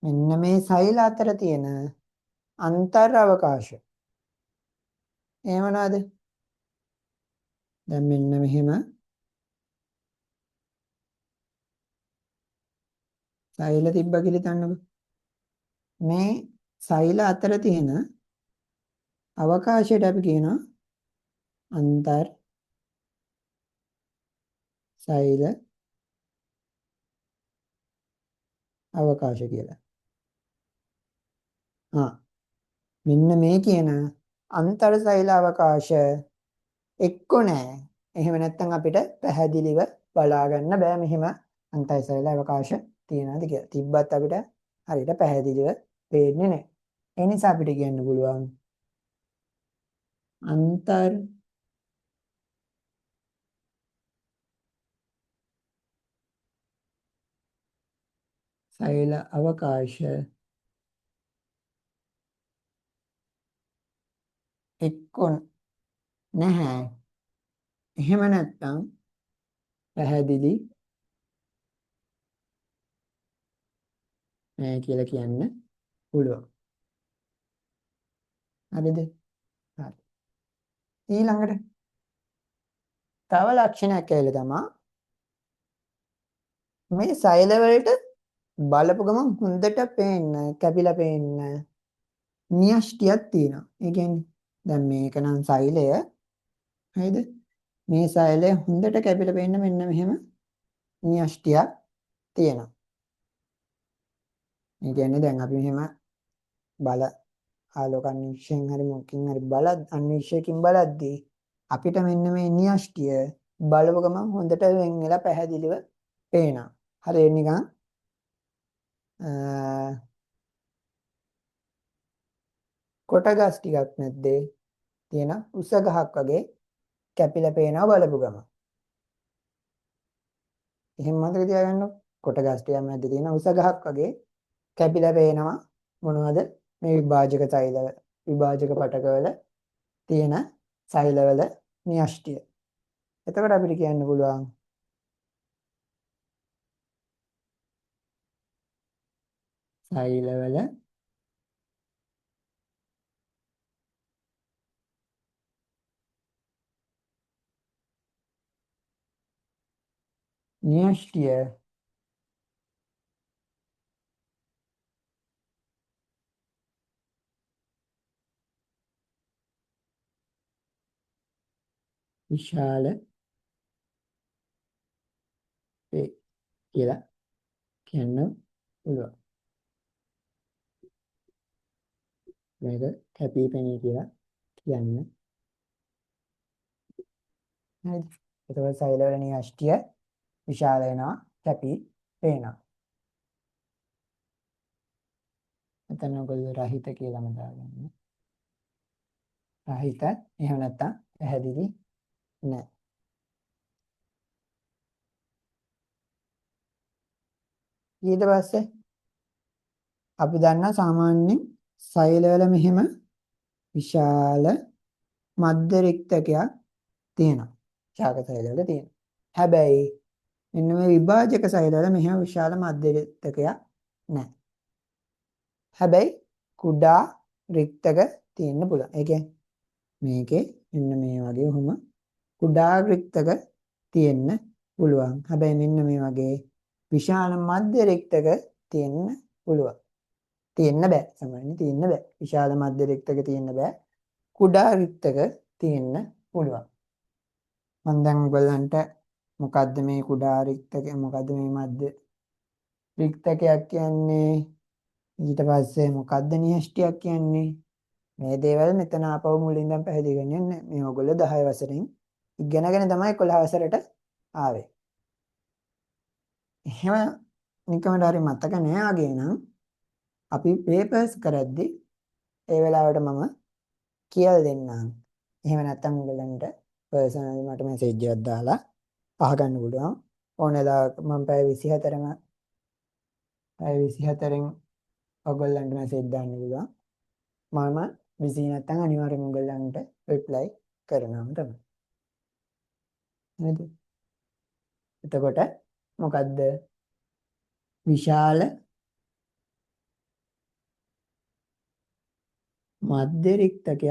මෙන්න මේ සෛල අතර තියෙන අන්තර් අවකාශ. ඒ මොනවාද? දැන් මෙන්න මෙහෙම සෛල තිබ්බ කියලා හිතන්නකෝ. මේ සෛල අතර තියෙන අවකාශයට අපි කියනවා අන්තර් සෛල අවකාශ කියලා. මෙන්න මේ කියන අන්තර් සෛල අවකාශ එක්ක නෑ. එහෙම නැත්නම් අපිට පැහැදිලිව බලා ගන්න බෑ මෙහෙම අන්තර් සෛල අවකාශ තියනවාද කියලා. තිබ්බත් අපිට හරියට පැහැදිලිව පේන්නේ නෑ. ඒ නිසා අපිට කියන්න පුළුවන් අන්තර් සෛල අවකාශ එක්ක නැහැ. එහෙම නැත්නම් පැහැදිලි නෑ කියලා කියන්න පුළුවන්. හරිද? හරි. ඊළඟට තව ලක්ෂණයක් කියලා තමයි මේ සෛල වලට බලපු ගමන් හොඳට පේන්න, කැපිලා පේන්න න්‍යෂ්ටියක් තියෙනවා. ඒ කියන්නේ දැන් මේක නම් සෛලය. හරිද? මේ සෛලය හොඳට කැපිලා පේන්න මෙන්න මෙහෙම න්‍යෂ්ටියක් තියෙනවා. ඒ කියන්නේ දැන් අපි මෙහෙම බල ආලෝක අන්වීක්ෂයෙන් හරි මොකකින් හරි අන්වීක්ෂයකින් බලද්දී අපිට මෙන්න මේ න්‍යෂ්ටිය බලව ගමන් හොඳට වෙන් වෙලා පැහැදිලිව පේනවා. හරි නිකන් කොටගස් ටිකක් නැද්දේ තියෙන උස ගහක් වගේ කැපිලා පේනවා බලපු ගමන්. එහෙම මතක තියාගන්න. කොටගස් ටිකක් මැද්ද තියෙන උස ගහක් වගේ කැපිලා පේනවා මොනවද මේ විභාජක සෛල විභාජක පටකවල තියෙන සෛලවල න්‍යෂ්ටිය. එතකොට අපිට කියන්න පුළුවන් සෛලවල න්‍යෂ්ටිය විශාල වේ කියලා කියන්න පුළුවන්. මේක කැපී පෙනී කියලා කියන්න. හරිද? එතකොට සෛලවල න්‍යෂ්ටිය විශාල වෙනවා, කැපී පේනවා. එතන ඔයගොල්ලෝ රහිත කියලාම දාගන්න. රහිත එහෙම නැත්නම් පැහැදිලි නැහැ. ඊට පස්සේ අපි දන්නා සාමාන්‍යයෙන් සෛලවල මෙහෙම විශාල මධ්‍ය රික්තකයක් තියෙනවා. ශාක සෛලවල තියෙනවා. හැබැයි මෙන්න මේ විභාජක සෛලවල මෙහෙම විශාල මධ්‍ය රික්තකයක් නැහැ. හැබැයි කුඩා රික්තක තියෙන්න පුළුවන්. ඒ කියන්නේ මේකේ මෙන්න මේ වගේ ඔහොම කුඩා රික්තක තියෙන්න පුළුවන්. හැබැයි මෙන්න මේ වගේ විශාල මධ්‍ය රික්තක තියෙන්න පුළුවන්. තියෙන්න බෑ. සමහරවිට තියෙන්න බෑ. විශාල මධ්‍ය රික්තක තියෙන්න බෑ. කුඩා රික්තක තියෙන්න පුළුවන්. මම දැන් ඔයගලන්ට මොකද්ද මේ කුඩා රික්තක මොකද්ද මේ මධ්‍ය රික්තකයක් කියන්නේ ඊට පස්සේ මොකද්ද න්‍යෂ්ටියක් කියන්නේ මේ දේවල් මෙතන ආපහු මුලින් ඉඳන් පැහැදිලි කරන්නේ නැහැ. මේ ඔයගොල්ලෝ 10 වසරෙන් ඉගෙනගෙන තමයි 11 වසරට ආවේ. එහෙම නිකමට හරි මතක නෑ ආගේ නම් අපි පේපර්ස් කරද්දී ඒ වෙලාවට මම කියලා දෙන්නම්. එහෙම නැත්නම් ඔයගලන්ට පර්සනලි මට මෙසේජ් එකක් දාලා අහගන්න පුළුවන්. ඕනෙලා මම පැය 24න් ඔයගලන්ට මෙසේජ් දාන්න පුළුවන්. මම බිසි නැත්නම් අනිවාර්යයෙන්ම ඔයගලන්ට රිප්ලයි කරනවා තමයි. නේද? එතකොට මොකද්ද? විශාල මධ්‍ය රික්තකයක්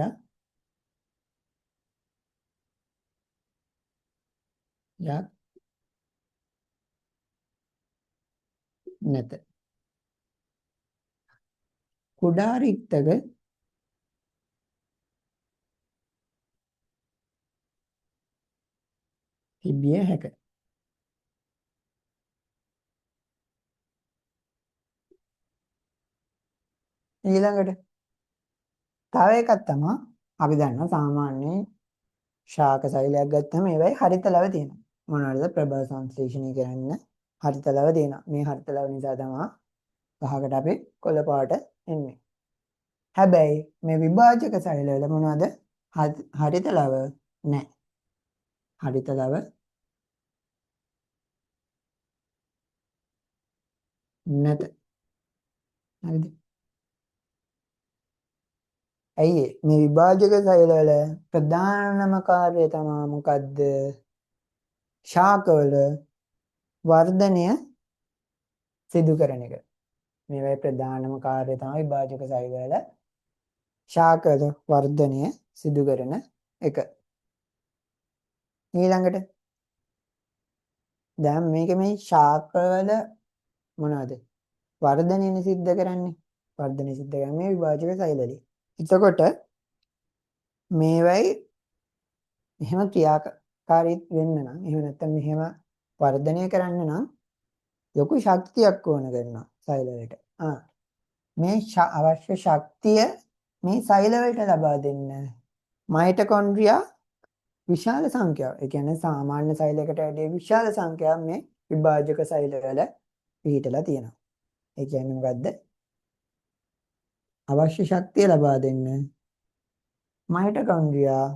නැත. කුඩා රික්තක තිබිය හැක. ඊළඟට තව එකක් තමයි අපි දන්නවා සාමාන්‍ය ශාක සෛලයක් ගත්තම ඒවයි හරිත ලව තියෙනවා. මොනවද ප්‍රබල සංශ්ලේෂණය කරන්න හරිත ලව තියෙනවා. මේ හරිත ලව නිසා තමයි ගහකට අපි කොළ පාට එන්නේ. හැබැයි මේ විභාජක සෛලවල මොනවද? හරිත ලව නැහැ. හරිත ලව නැත. හරිද? ඇයි මේ විභාජක සෛලවල ප්‍රධානම කාර්යය තමයි මොකද්ද? ශාකවල වර්ධනය සිදු කරන එක. මේවයි ප්‍රධානම කාර්යය තමයි විභාජක සෛලවල ශාකවල වර්ධනය සිදු කරන එක. ඊළඟට දැන් මේක මේ ශාකවල මොනවද? වර්ධනය සිද්ධ කරන්නේ. වර්ධනය සිද්ධ කරන්නේ විභාජක සෛලවලින්. එතකොට මේවයි එහෙම ක්‍රියාකාරීත්ව වෙන්න නම් එහෙම නැත්නම් මෙහෙම වර්ධනය කරන්න නම් ලොකු ශක්තියක් ඕන කරනවා සෛල වලට. මේ අවශ්‍ය ශක්තිය මේ සෛල වලට ලබා දෙන්න මයිටොකොන්ඩ්‍රියා විශාල සංඛ්‍යාව. ඒ කියන්නේ සාමාන්‍ය සෛලයකට වඩා විශාල සංඛ්‍යාවක් මේ විභාජක සෛල වල පිහිටලා තියෙනවා. ඒ කියන්නේ මොකද්ද? අවශ්‍ය ශක්තිය ලබා දෙන්න මයිටොකොන්ඩ්‍රියා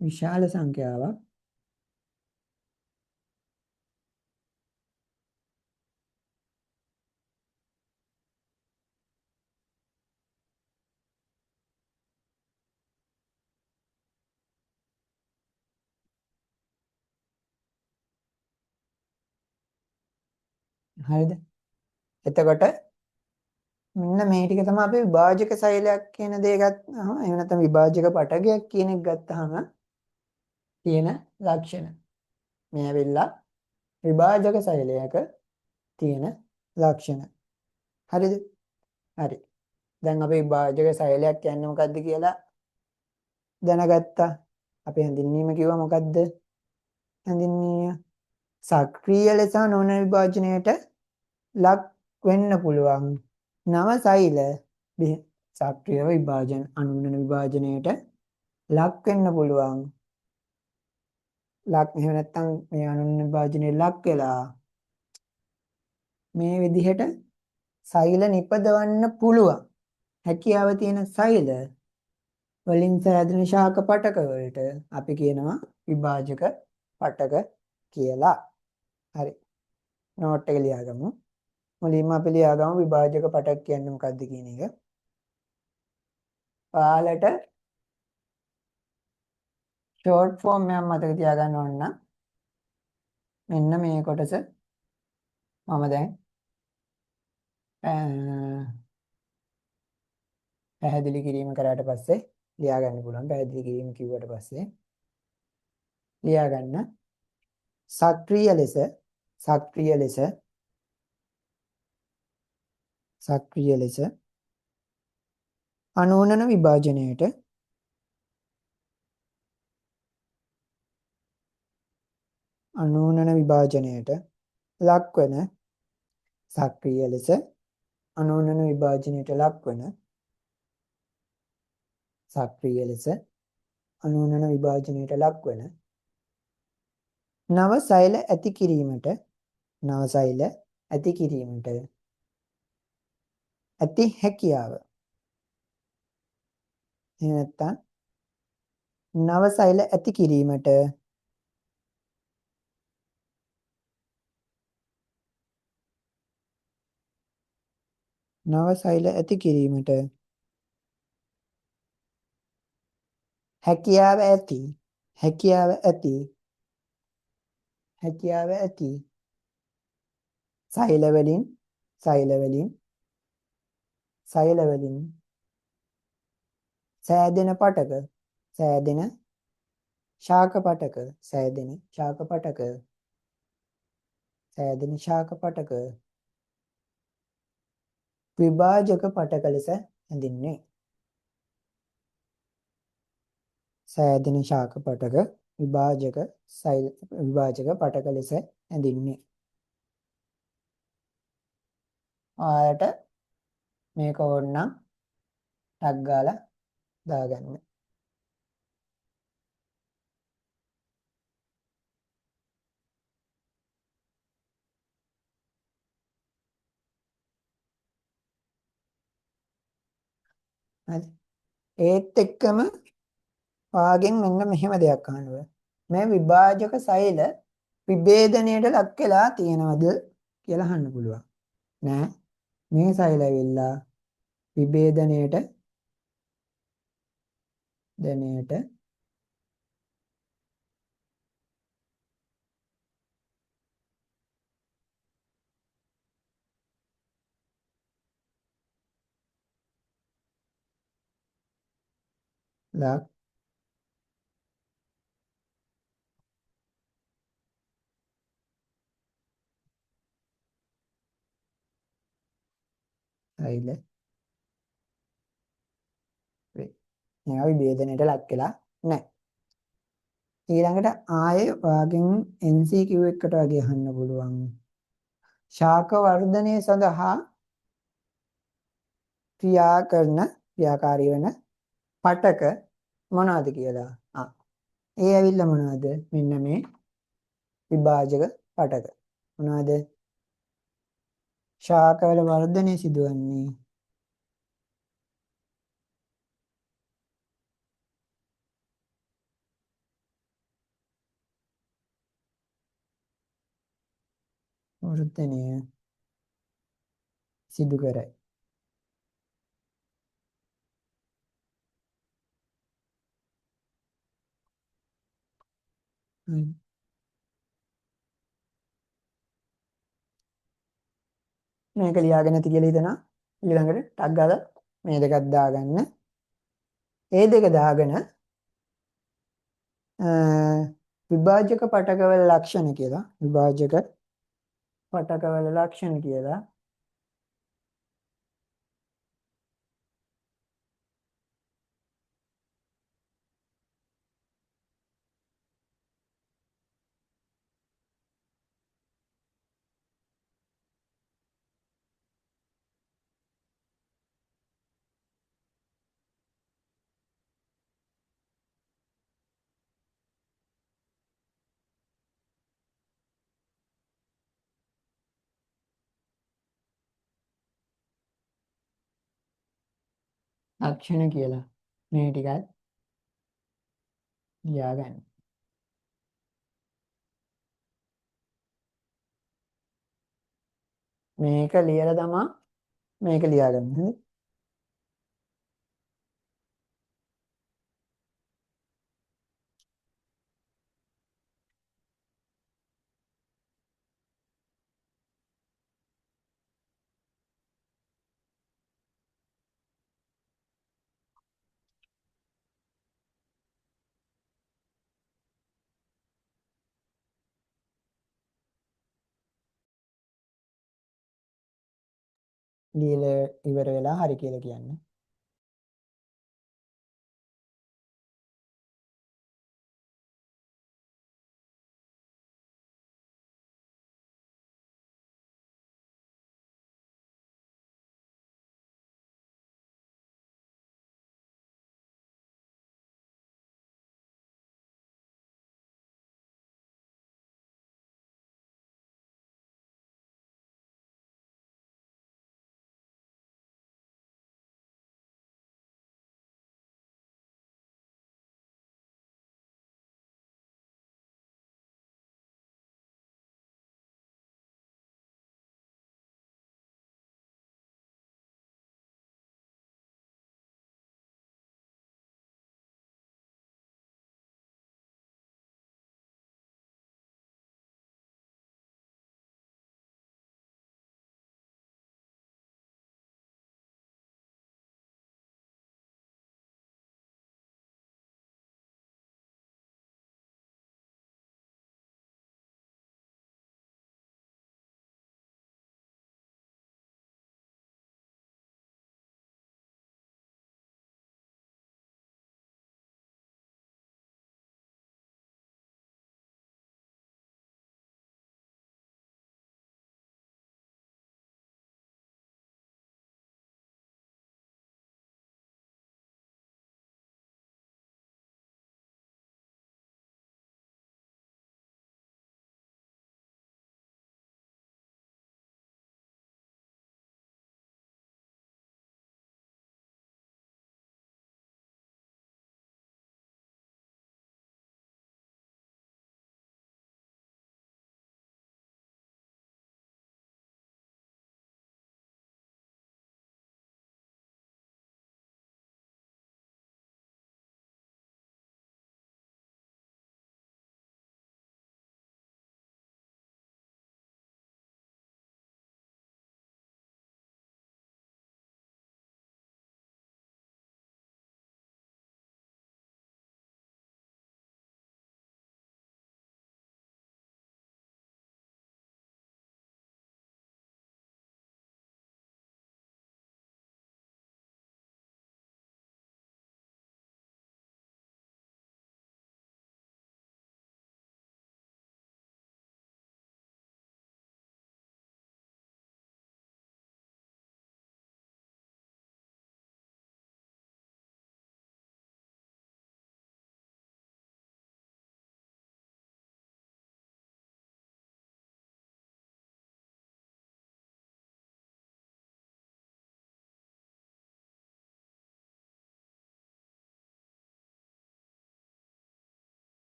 විශාල සංඛ්‍යාවක් හරිද? එතකොට මෙන්න මේ ටික තමයි අපි විභාජක සෛලයක් කියන දේ ගත්තාම එහෙම නැත්නම් විභාජක පටගයක් කියන එක ගත්තාම තියෙන ලක්ෂණ. මේ ඇවිල්ලා විභාජක සෛලයක තියෙන ලක්ෂණ. හරිද? හරි. දැන් අපි විභාජක සෛලයක් කියන්නේ මොකද්ද කියලා දැනගත්තා. අපි හැඳින්වීම කිව්වා මොකද්ද? හැඳින්වීම සක්‍රීය ලෙස නොවන විභාජනයට ලක් වෙන්න පුළුවන් නව සෛල සක්‍රීය විභාජන අනුවන විභාජනයට ලක් වෙන්න පුළුවන්. ලක් එහෙම නැත්නම් මේ අනුවන විභාජනයේ ලක් වෙලා මේ විදිහට සෛල නිපදවන්න පුළුවන් හැකියාව තියෙන සෛල වලින් සෑදෙන ශාක පටක වලට අපි කියනවා විභාජක පටක කියලා. හරි. නෝට් එක ලියාගමු. මුලින්ම අපි ලියාගමු විභාජක පටක කියන්නේ මොකක්ද කියන එක. ඔයාලට ෂෝට් ෆෝම් එකක් මතක තියාගන්න ඕන නම් මෙන්න මේ කොටස මම දැන් පැහැදිලි කිරීම කරාට පස්සේ ලියා ගන්න පුළුවන්. පැහැදිලි කිරීම කිව්වට පස්සේ ලියා ගන්න සක්‍රීය ලෙස සක්‍රීය ලෙස සක්‍රීය ලෙස අනුවනන විභාජනයට ලක්වන සක්‍රීය ලෙස අනුවනන විභාජනයට ලක්වන සක්‍රීය ලෙස අනුවනන විභාජනයට ලක්වන නව සෛල ඇති කිරීමට ඇති හැකියාව. එහෙම නැත්නම් නව සෛල ඇති කිරීමට හැකියාව ඇති සෛල වලින් සෛල වලින් සෑදෙන පටක සෑදෙන ශාක පටක සෑදෙන ශාක පටක සෑදෙන ශාක පටක විභාජක පටක ලෙස හැඳින්වේ. සෑදෙන ශාක පටක විභාජක පටක ලෙස හැඳින්වේ. ආයට මේක ඕනනම් ටග් ගාලා දාගන්න. හරි. ඒත් එක්කම ඔයාගෙන් මෙන්න මෙහෙම දෙයක් අහනවා. මේ විභාජක සෛල විභේදනයට ලක් වෙලා තියෙනවද කියලා අහන්න පුළුවන්. නෑ. මේ සෛල ඇවිල්ලා විභේදනයට දනයට ලක් සෛල වේ. මේවා විභේදනයට ලක් වෙලා නැහැ. ඊළඟට ආයේ ඔයාගෙන් MCQ එකකට වගේ අහන්න පුළුවන්. ශාක වර්ධනය සඳහා ක්‍රියාකාරී වෙන පටක මොනවද කියලා. ඒ ඇවිල්ලා මොනවද? මෙන්න මේ විභාජක පටක. මොනවද? ශාකවල වර්ධනය සිදුවන්නේ වර්ධනය සිදු කරයි. මේක ලියාගෙන නැති කියලා හිතනවා. ඊළඟට ටග් ගාලා මේ දෙකක් දාගන්න. ඒ දෙක දාගෙන විභාජක පටකවල ලක්ෂණ කියලා විභාජක පටකවල ලක්ෂණ කියලා ලක්ෂණ කියලා මේ ටිකත් ලියාගන්න. මේක ලියලා තමයි මේක ලියාගන්න. හරි. ලියලා ඉවර වෙලා හරි කියලා කියන්න.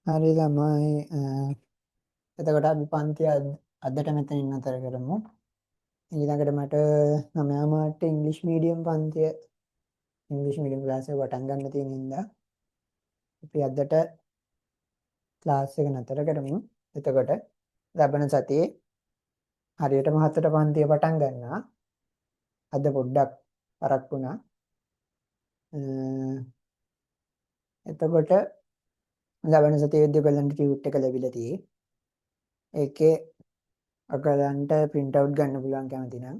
හරි ළමයි එතකොට අපි පන්ති අදට මෙතනින් නතර කරමු. ඊළඟට මට 9 මාට ඉංග්‍රීසි මීඩියම් පන්තිය ඉංග්‍රීසි මීඩියම් ක්ලාස් එක පටන් ගන්න තියෙන හින්දා අපි අදට ක්ලාස් එක නතර කරමු. එතකොට ලබන සතියේ හරියටම 7ට පන්තිය පටන් ගන්නවා. අද පොඩ්ඩක් පරක් වුණා. එතකොට ලබන සතියේ ඔයගොල්ලන්ට ටියුට් එක ලැබිලා තියෙයි. ඒකේ ඔයගොල්ලන්ට print out ගන්න පුළුවන් කැමති නම්.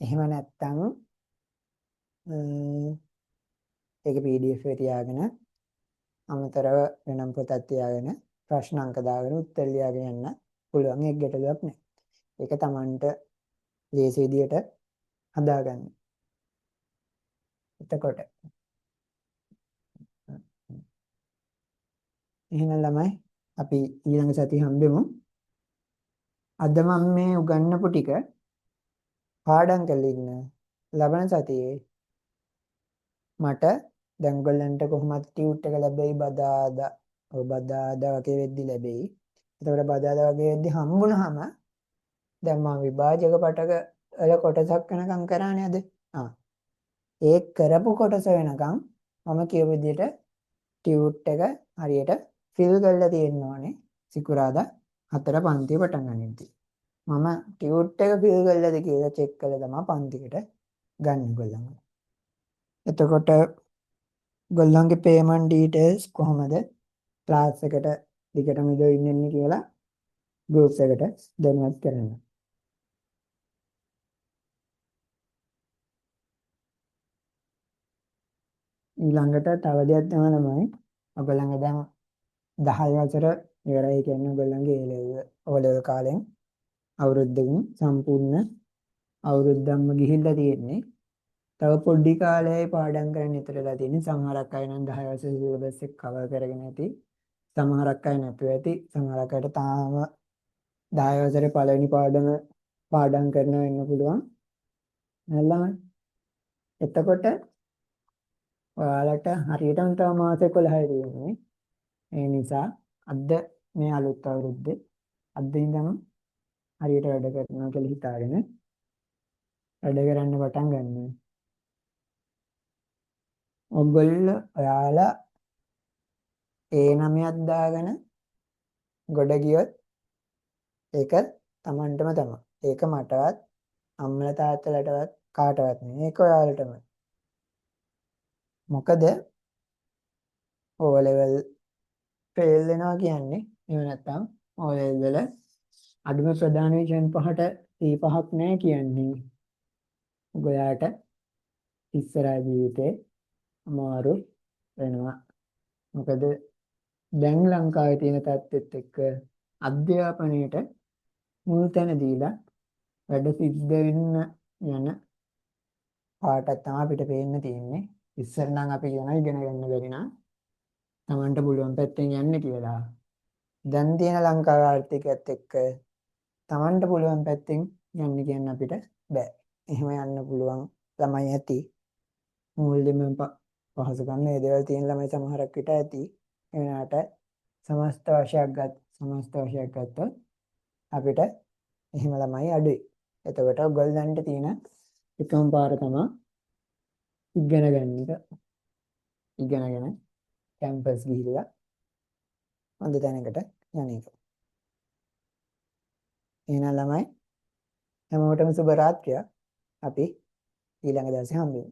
එහෙම නැත්නම් ඒක PDF එක තියාගෙන අමතරව වෙනම් පොතක් තියාගෙන ප්‍රශ්න අංක දාගෙන උත්තර ලියාගෙන යන්න පුළුවන්. ඒක ගැටලුවක් නෑ. ඒක Tamanට ලේසි විදියට හදාගන්න. එතකොට එහෙනම් ළමයි අපි ඊළඟ සතිය හම්බෙමු. අද මම මේ උගන්වපු ටික පාඩම් කරලා ඉන්න. ලබන සතියේ මට දැන් ඔයගොල්ලන්ට කොහොමද ටියුට් එක ලැබෙයි බදාදා. ඔය බදාදා වගේ වෙද්දි ලැබෙයි. එතකොට බදාදා වගේ වෙද්දි හම්බුනහම දැන් මම විභාජක පටක වල කොටසක් වෙනකම් කරානේ අද. ඒ කරපු කොටස වෙනකම් මම කියපු විදිහට ටියුට් එක හරියට ෆිල් කරලා තියෙන්න ඕනේ. සිකුරාදා 4 පන්තිය පටන් ගන්නදී. මම ටියුට් එක ෆිල් කරලාද කියලා චෙක් කරලා තමයි පන්තිකට ගන්න ගොල්ලන්. එතකොට ගොල්ලන්ගේ පේමන්ට් ඩීටේල්ස් කොහොමද ක්ලාස් එකට දිගටම ජොයින් වෙන්නේ කියලා ගෲප් එකට දැනුවත් කරන්න. ඊළඟට තව දෙයක් තමයි ඔයගොල්ලන්ගේ දැන් 10 වසර ඉවරයි කියන්නේ ඔයගොල්ලන්ගේ O level කාලෙන් අවුරුද්දකින් සම්පූර්ණ අවුරුද්දක්ම ගිහිල්ලා තියෙන්නේ. තව පොඩි කාලයයි පාඩම් කරන්න ඉතුරුලා තියෙන්නේ. සමහරක් අය නම් 10 වසර සිලබස් එක කවර් කරගෙන ඇති. සමහරක් අය නැතුව ඇති. සමහරක් අයට තාම 10 වසරේ පළවෙනි පාඩම් කරන වෙන්න පුළුවන්. නැල්ලම. එතකොට ඔයාලට හරියටම තව මාස 11යි තියෙන්නේ. ඒ නිසා අද මේ අලුත් අවුරුද්දේ අද ඉඳන් හරියට වැඩ කරනවා කියලා හිතාගෙන වැඩ කරන්න පටන් ගන්න. ඔයාලා A9ක් දාගෙන ගොඩ ගියොත් ඒක Tamanටම තමයි. ඒක මටවත් අම්මලා තාත්තලාටවත් කාටවත් නෙමෙයි. ඒක ඔයාලටමයි. මොකද O level ෆේල් වෙනවා කියන්නේ එහෙම නැත්නම් O level වල අඩුම ප්‍රධාන විෂයන් 5ට C5ක් නැහැ කියන්නේ. ඔයාලට ඉස්සරහ ජීවිතේ අමාරු වෙනවා. මොකද දැන් ලංකාවේ තියෙන තත්ත්වෙත් එක්ක අධ්‍යාපනයේට මුල් තැන දීලා වැඩ සිද්ධ වෙන්න යන පාටක් තමයි අපිට පේන්න තියෙන්නේ. ඉස්සර නම් අපි ඉගෙන ගන්න බැරි නම් Tamanට පුළුවන් පැත්තෙන් යන්න කියලා. දැන් තියෙන ලංකාවේ ආර්ථිකයත් එක්ක Tamanට පුළුවන් පැත්තෙන් යන්න කියන්න අපිට බෑ. එහෙම යන්න පුළුවන් ළමයි ඇති. මූල්‍යම පහසුකම් මේ දේවල් තියෙන ළමයි සමහරක් විට ඇති. ඒ වුණාට සමස්ත වශයක් ගත්තොත් අපිට එහෙම ළමයි අඩුයි. එතකොට ඔයගොල්ලන්ට තියෙන එකම පාර තමයි ඉගෙන ගන්න එක. ඉගෙනගෙන කැම්පස් ගිහිල්ලා හොඳ තැනකට යන එක. එහෙනම් ළමයි හැමෝටම සුබ රාත්‍රියක්. අපි ඊළඟ දවසේ හම්බෙමු.